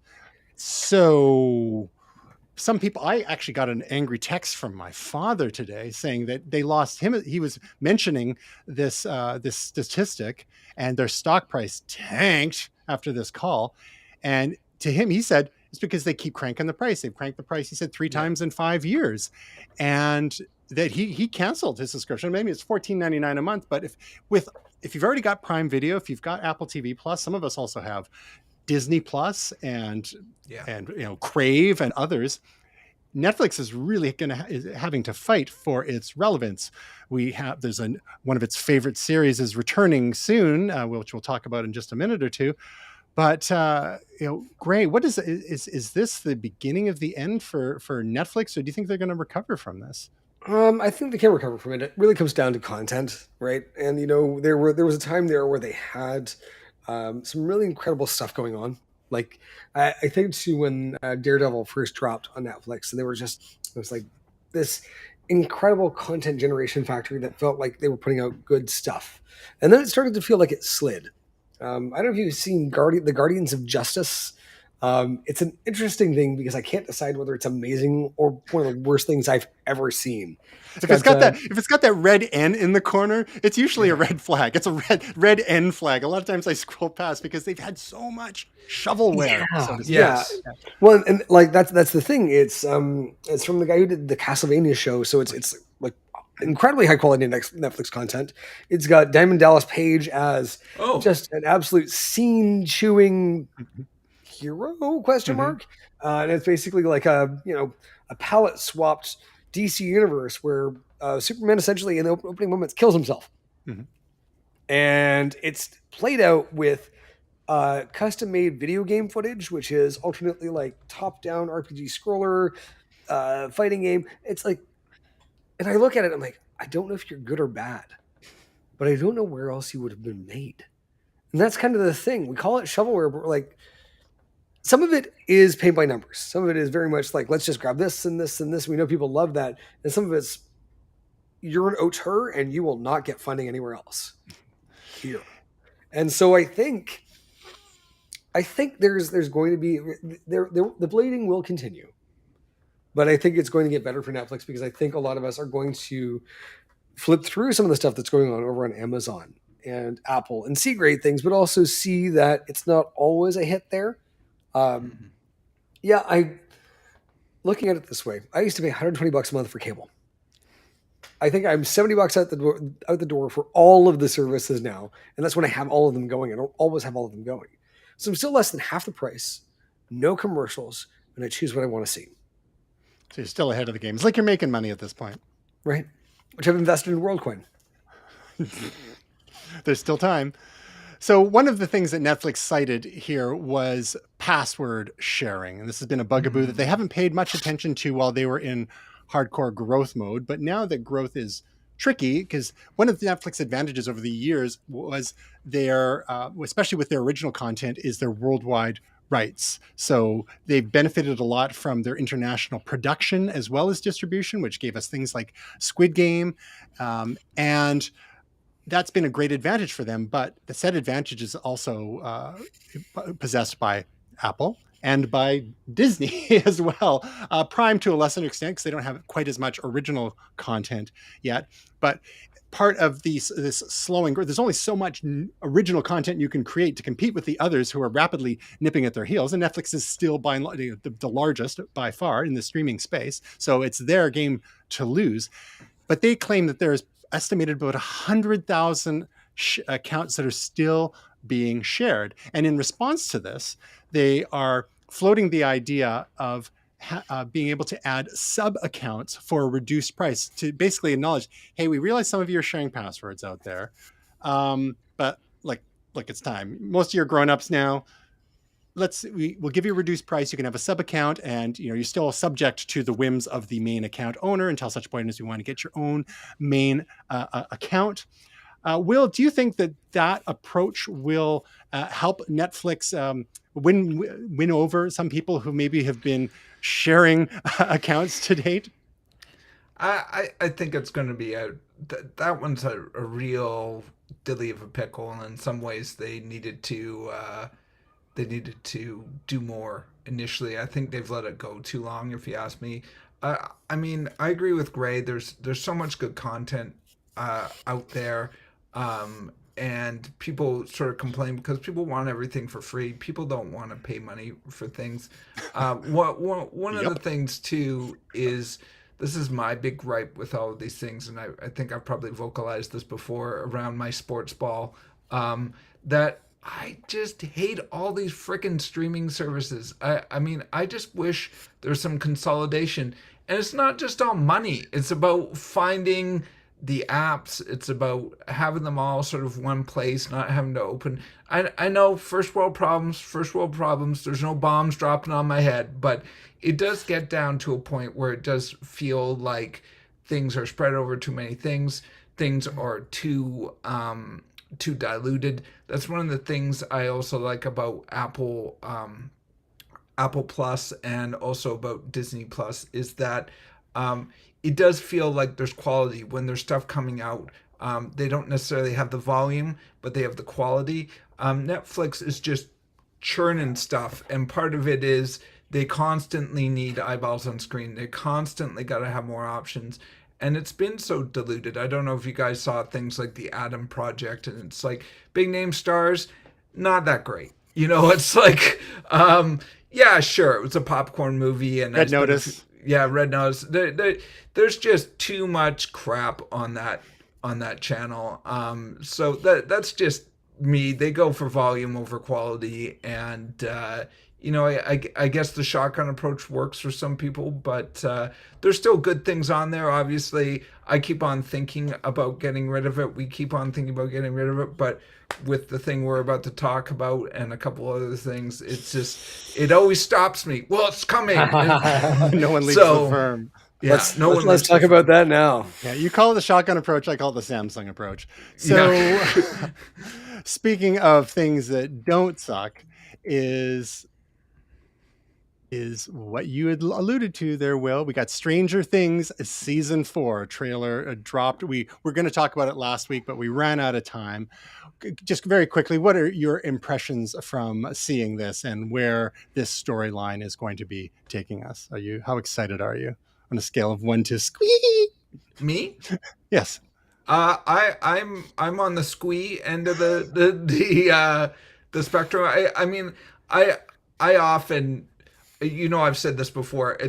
So some people, I actually got an angry text from my father today saying that they lost him. He was mentioning this statistic, and their stock price tanked after this call. And to him, he said, It's because they keep cranking the price. They've cranked the price, he said, 3 times in 5 years. And that he canceled his subscription. Maybe it's $14.99 a month, but if you've already got Prime Video, if you've got Apple TV Plus, some of us also have Disney Plus and Crave and others. Netflix is really having to fight for its relevance. There's one of its favorite series is returning soon, which we'll talk about in just a minute or two. But Gray, what is this the beginning of the end for Netflix, or do you think they're going to recover from this? I think they can recover from it. It really comes down to content, right? And there was a time there where they had some really incredible stuff going on. Like I think too when Daredevil first dropped on Netflix, and it was like this incredible content generation factory that felt like they were putting out good stuff, and then it started to feel like it slid. I don't know if you've seen the Guardians of Justice. It's an interesting thing because I can't decide whether it's amazing or one of the worst things I've ever seen. If it's got that red N in the corner, it's usually a red flag. It's a red N flag. A lot of times I scroll past because they've had so much shovelware. Yeah. Well, and like that's the thing. It's from the guy who did the Castlevania show, so it's like incredibly high quality Netflix content. It's got Diamond Dallas Page as just an absolute scene chewing hero question mark, and it's basically like a palette swapped DC universe where Superman essentially in the opening moments kills himself, and it's played out with custom made video game footage, which is alternately like top down RPG scroller fighting game. It's like, and I look at it, I'm like, I don't know if you're good or bad, but I don't know where else you would have been made. And that's kind of the thing. We call it shovelware, but we're like, some of it is paint by numbers. Some of it is very much like, let's just grab this and this and this. We know people love that. And some of it's, you're an auteur and you will not get funding anywhere else here. And so I think there's going to be, the bleeding will continue. But I think it's going to get better for Netflix because I think a lot of us are going to flip through some of the stuff that's going on over on Amazon and Apple and see great things, but also see that it's not always a hit there. Looking at it this way, I used to pay $120 a month for cable. I think I'm $70 out the door for all of the services now, and that's when I have all of them going. I don't always have all of them going, so I'm still less than half the price, no commercials, and I choose what I want to see. So you're still ahead of the game. It's like you're making money at this point, right? Which I've invested in Worldcoin. There's still time. So one of the things that Netflix cited here was password sharing. And this has been a bugaboo that they haven't paid much attention to while they were in hardcore growth mode. But now that growth is tricky, because one of the Netflix advantages over the years was their, especially with their original content, is their worldwide rights. So they've benefited a lot from their international production as well as distribution, which gave us things like Squid Game, and that's been a great advantage for them, but the said advantage is also possessed by Apple and by Disney as well. Prime to a lesser extent, because they don't have quite as much original content yet. But part of this slowing growth, there's only so much original content you can create to compete with the others who are rapidly nipping at their heels. And Netflix is still by the largest by far in the streaming space. So it's their game to lose. But they claim that there's estimated about 100,000 accounts that are still being shared. And in response to this, they are floating the idea of being able to add sub accounts for a reduced price to basically acknowledge, hey, we realize some of you are sharing passwords out there, but like it's time. Most of you are grown-ups now. We'll give you a reduced price. You can have a sub account, and you're still subject to the whims of the main account owner until such point as you want to get your own main account. Will, do you think that approach will help Netflix win over some people who maybe have been sharing accounts to date? I think it's going to be that one's a real dilly of a pickle, and in some ways they needed to do more initially. I think they've let it go too long, if you ask me. I mean, I agree with Gray. There's so much good content out there, and people sort of complain because people want everything for free. People don't want to pay money for things. One of the Yep. things too is, this is my big gripe with all of these things, and I think I've probably vocalized this before around my sports ball, that I just hate all these freaking streaming services. I mean, I just wish there's some consolidation. And it's not just all money. It's about finding the apps. It's about having them all sort of one place, not having to open. I know first world problems. There's no bombs dropping on my head, but it does get down to a point where it does feel like things are spread over too many things. Things are too diluted. That's one of the things I also like about Apple Plus and also about Disney Plus is that it does feel like there's quality when there's stuff coming out. They don't necessarily have the volume, but they have the quality. Netflix is just churning stuff, and part of it is they constantly need eyeballs on screen. They constantly got to have more options. And it's been so diluted. I don't know if you guys saw things like the Adam Project, and it's like big name stars, not that great. It's like, yeah, sure, it was a popcorn movie, and Red Notice. Red Notice. There's just too much crap on that channel. So that's just me. They go for volume over quality, and I guess the shotgun approach works for some people, but there's still good things on there. Obviously, I keep on thinking about getting rid of it. We keep on thinking about getting rid of it, but with the thing we're about to talk about and a couple other things, it always stops me. Well, it's coming. No one leaves the firm. Yeah, let's talk about that now. Yeah, you call it the shotgun approach. I call it the Samsung approach. So, yeah. Speaking of things that don't suck, is what you had alluded to there, Will. We got Stranger Things season 4 trailer dropped. We were going to talk about it last week, but we ran out of time. Just very quickly, what are your impressions from seeing this and where this storyline is going to be taking us? How excited are you on a scale of 1 to squee? Me? Yes. I'm on the squee end of the spectrum. I mean, I often, I've said this before,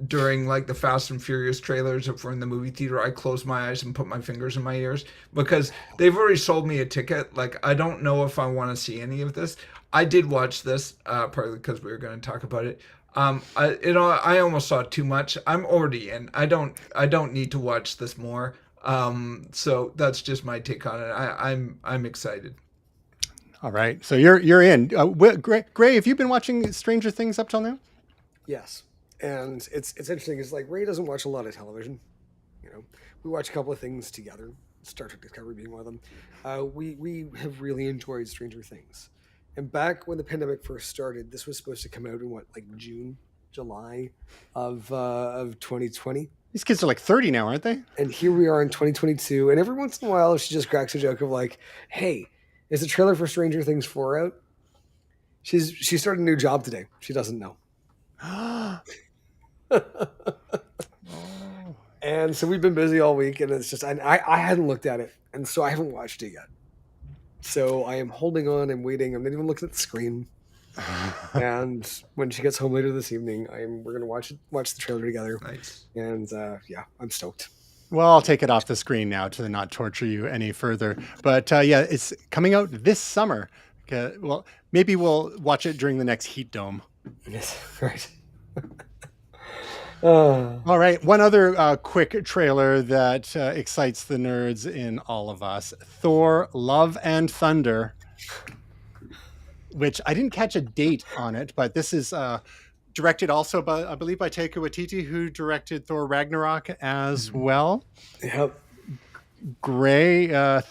during like the Fast and Furious trailers, if we're in the movie theater, I close my eyes and put my fingers in my ears because they've already sold me a ticket. Like, I don't know if I want to see any of this. I did watch this, partly because we were going to talk about it. I almost saw too much. I'm already in. I don't need to watch this more. So that's just my take on it. I'm excited. All right. So you're in. Gray, have you been watching Stranger Things up till now? Yes. And it's interesting. It's like Ray doesn't watch a lot of television. We watch a couple of things together, Star Trek Discovery being one of them. We have really enjoyed Stranger Things. And back when the pandemic first started, this was supposed to come out in June, July of 2020. These kids are like 30 now, aren't they? And here we are in 2022. And every once in a while, she just cracks a joke of like, hey, is the trailer for Stranger Things 4 out? She started a new job today. She doesn't know. And so we've been busy all week, and it's just I hadn't looked at it, and so I haven't watched it yet. So I am holding on and waiting. I'm not even looking at the screen. And when she gets home later this evening, we're gonna watch the trailer together. Nice. And I'm stoked. Well, I'll take it off the screen now to not torture you any further. But it's coming out this summer. Well, maybe we'll watch it during the next Heat Dome. Yes, right. All right. One other quick trailer that excites the nerds in all of us. Thor, Love and Thunder, which I didn't catch a date on it, but this is directed also by, I believe, by Taika Waititi, who directed Thor Ragnarok as well. Yep. Gray,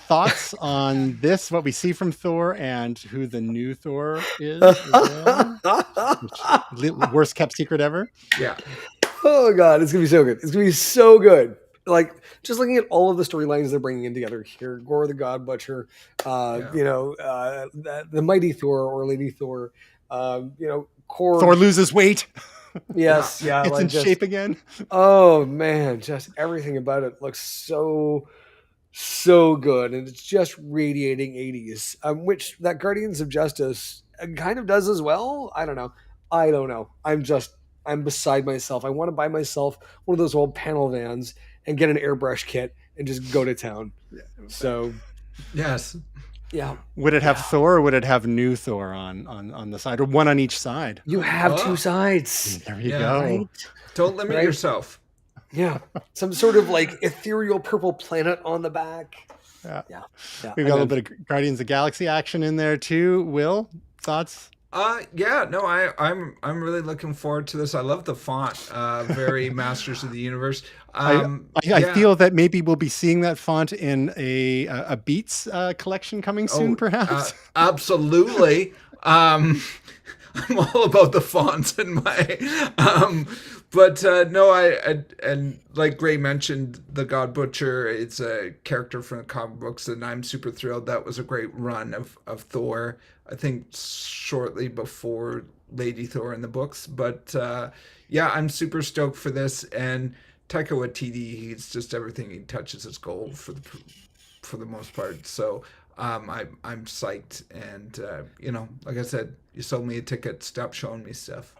thoughts on this, what we see from Thor and who the new Thor is? Worst kept secret ever. Yeah. Oh God, it's gonna be so good. It's gonna be so good. Like, just looking at all of the storylines they're bringing in together here: Gore the God Butcher, the Mighty Thor or Lady Thor, Korg. Thor loses weight. Yes, yeah, it's in shape again. Oh man, just everything about it looks so so good, and it's just radiating 80s, which that Guardians of Justice kind of does as well. I don't know. I'm beside myself. I want to buy myself one of those old panel vans and get an airbrush kit and just go to town. So Yes. yeah. Would it have Yeah. Thor, or would it have new Thor on the side, or one on each side? You have Oh. two sides. There you Yeah. go. Right? Don't limit Right. yourself. Yeah. Some sort of like ethereal purple planet on the back. Yeah. Yeah. We've got a little bit of Guardians of the Galaxy action in there too. Will, thoughts? Yeah, no, I'm really looking forward to this. I love the font, very Masters of the Universe. I Yeah. feel that maybe we'll be seeing that font in a Beats collection coming soon, perhaps. Absolutely. I'm all about the fonts in my but no, and like Gray mentioned, the God Butcher, it's a character from the comic books, and I'm super thrilled. That was a great run of Thor, I think shortly before Lady Thor in the books. But yeah, I'm super stoked for this. And Taika Waititi, he's just everything he touches is gold for the most part. So I'm psyched, and like I said, you sold me a ticket. Stop showing me stuff.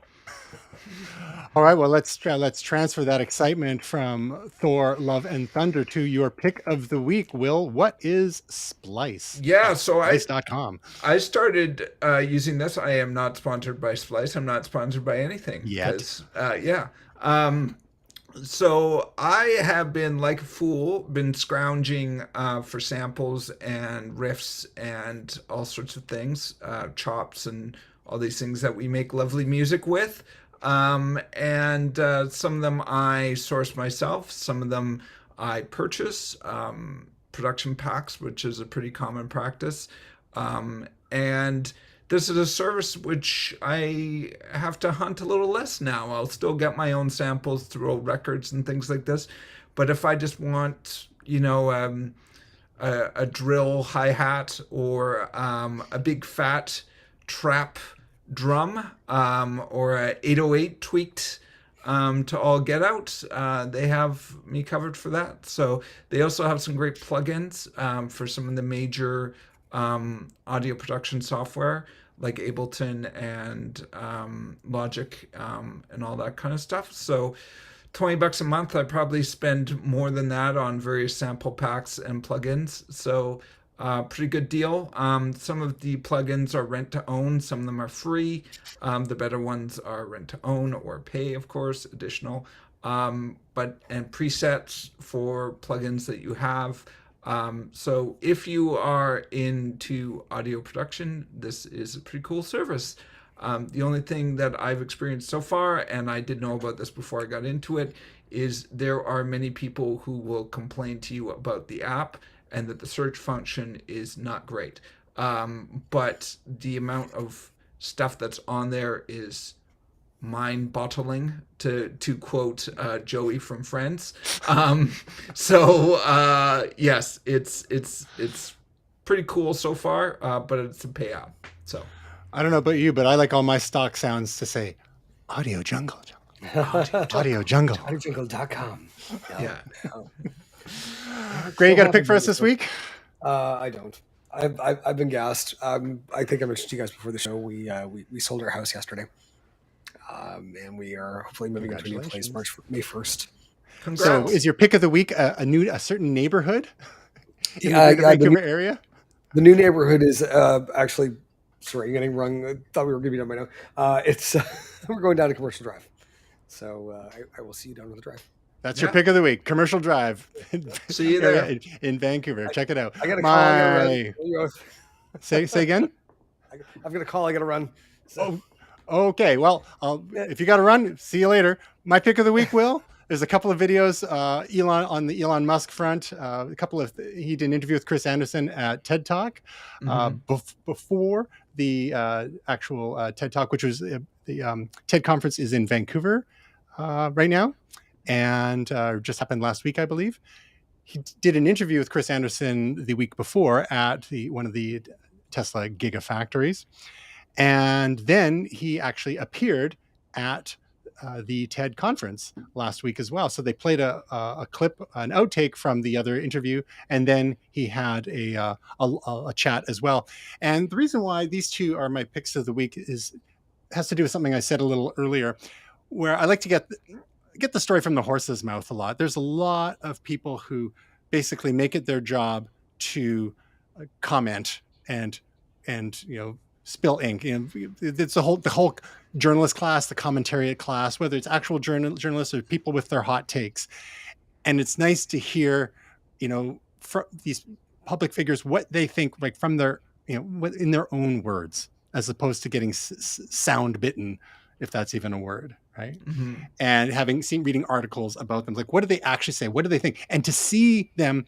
All right, well, let's transfer that excitement from Thor: Love and Thunder to your pick of the week. Will, what is Splice? Yeah, so Splice.com. I started using this. I am not sponsored by Splice. I'm not sponsored by anything. Yet. Yeah. So I have been like a fool, been scrounging for samples and riffs and all sorts of things, chops and all these things that we make lovely music with. And some of them I source myself, some of them I purchase, production packs, which is a pretty common practice. And this is a service which I have to hunt a little less now. I'll still get my own samples through old records and things like this. But if I just want, a drill hi-hat or a big fat trap drum or a 808 tweaked to all get out, they have me covered for that. So they also have some great plugins for some of the major audio production software like Ableton and Logic and all that kind of stuff. So $20 a month, I probably spend more than that on various sample packs and plugins. So pretty good deal. Some of the plugins are rent to own, some of them are free. The better ones are rent to own or pay, of course, additional. And presets for plugins that you have. So if you are into audio production, this is a pretty cool service. The only thing that I've experienced so far, and I didn't know about this before I got into it, is there are many people who will complain to you about the app and that the search function is not great. But the amount of stuff that's on there is mind-boggling, to quote Joey from Friends. Yes, it's pretty cool so far, but it's a payout. So I don't know about you, but I like all my stock sounds to say Audio Jungle. Audio Jungle. AudioJungle.com. yeah. Gray, you got a pick for us this week? I don't. I've been gassed. I think I mentioned to you guys before the show. We sold our house yesterday, and we are hopefully moving into a new place May 1st. Congrats. So, is your pick of the week a certain neighborhood in Yeah, the Vancouver area? The new neighborhood is actually. Sorry, getting wrong. I thought we were going to be done by now. It's we're going down to Commercial Drive, so I will see you down on the drive. That's your pick of the week, Commercial Drive. See you there in Vancouver. Check it out. I got a call. I gotta Say again. I've got a call. I got to run. So. Oh, okay. Well, if you got to run, see you later. My pick of the week, Will. There's a couple of videos, Elon on the Elon Musk front. He did an interview with Chris Anderson at TED Talk before the actual TED Talk, which was the TED conference is in Vancouver right now, and just happened last week, I believe. He did an interview with Chris Anderson the week before at one of the Tesla gigafactories, and then he actually appeared at the TED conference last week as well. So they played a clip, an outtake from the other interview, and then he had a chat as well. And the reason why these two are my picks of the week has to do with something I said a little earlier, where I like to get the story from the horse's mouth a lot. There's a lot of people who basically make it their job to comment and spill ink. It's the whole journalist class, the commentariat class, whether it's actual journalists or people with their hot takes. And it's nice to hear, from these public figures, what they think, like from their, in their own words, as opposed to getting sound bitten, if that's even a word, right? Mm-hmm. And reading articles about them, like, what do they actually say? What do they think? And to see them,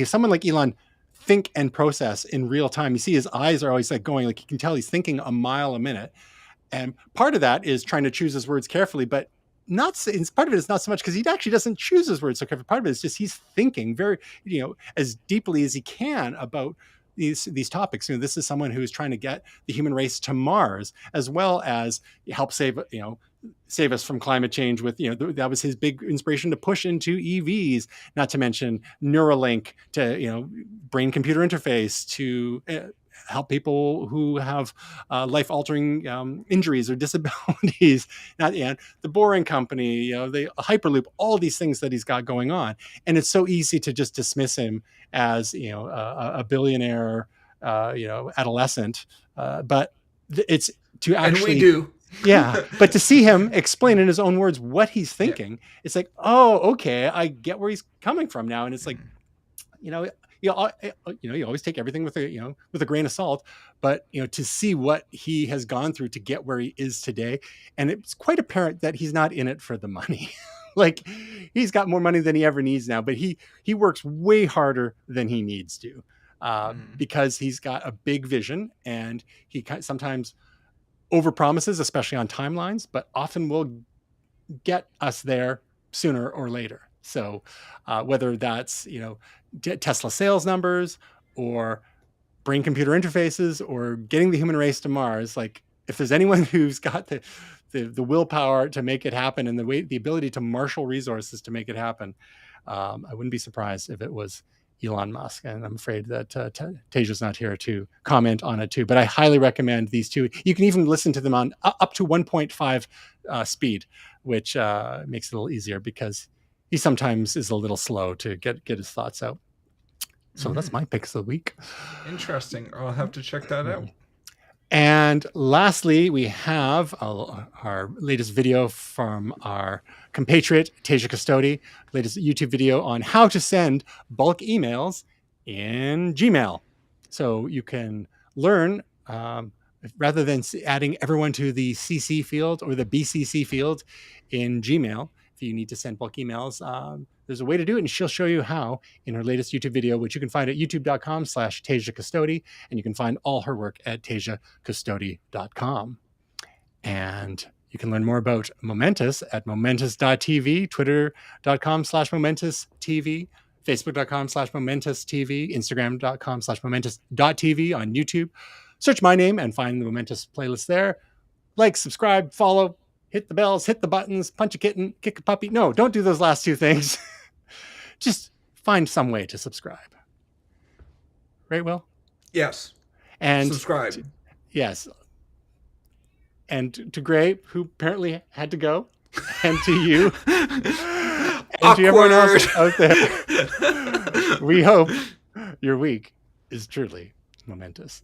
someone like Elon think and process in real time. You see his eyes are always like going, like you can tell he's thinking a mile a minute. And part of that is trying to choose his words carefully, but part of it is not so much because he actually doesn't choose his words so carefully. Part of it is just he's thinking very, as deeply as he can about these topics. This is someone who is trying to get the human race to Mars, as well as help save us from climate change with, that was his big inspiration to push into EVs, not to mention Neuralink to, brain computer interface to help people who have life-altering injuries or disabilities. The Boring Company, the Hyperloop, all these things that he's got going on. And it's so easy to just dismiss him as, a billionaire, adolescent. But it's to actually... And we do. Yeah. But to see him explain in his own words what he's thinking, it's like, oh, okay, I get where he's coming from now. And it's like, you always take everything with a grain of salt, but to see what he has gone through to get where he is today, and it's quite apparent that he's not in it for the money. Like, he's got more money than he ever needs now, but he works way harder than he needs to, because he's got a big vision, and he sometimes overpromises, especially on timelines, but often will get us there sooner or later. So whether that's, Tesla sales numbers or brain computer interfaces or getting the human race to Mars, like, if there's anyone who's got the willpower to make it happen and the ability to marshal resources to make it happen, I wouldn't be surprised if it was Elon Musk. And I'm afraid that Teja's not here to comment on it too, but I highly recommend these two. You can even listen to them on up to 1.5 speed, which makes it a little easier because he sometimes is a little slow to get his thoughts out. So that's my picks of the week. Interesting. I'll have to check that out. And lastly, we have our latest video from our compatriot, Teja Custodi, latest YouTube video on how to send bulk emails in Gmail. So you can learn, rather than adding everyone to the CC field or the BCC field in Gmail, if you need to send bulk emails, there's a way to do it, and she'll show you how in her latest YouTube video, which you can find at youtube.com/Teja Custodi, and you can find all her work at tejacustodi.com. And you can learn more about Momentous at momentous.tv, twitter.com/momentous.tv, facebook.com/momentous.tv, instagram.com/momentous.tv on YouTube. Search my name and find the Momentous playlist there. Like, subscribe, follow, hit the bells, hit the buttons, punch a kitten, kick a puppy. No, don't do those last two things. Just find some way to subscribe. Right, Will? Yes. And subscribe. Yes. And to Gray, who apparently had to go, and to you, and to everyone else out there, we hope your week is truly momentous.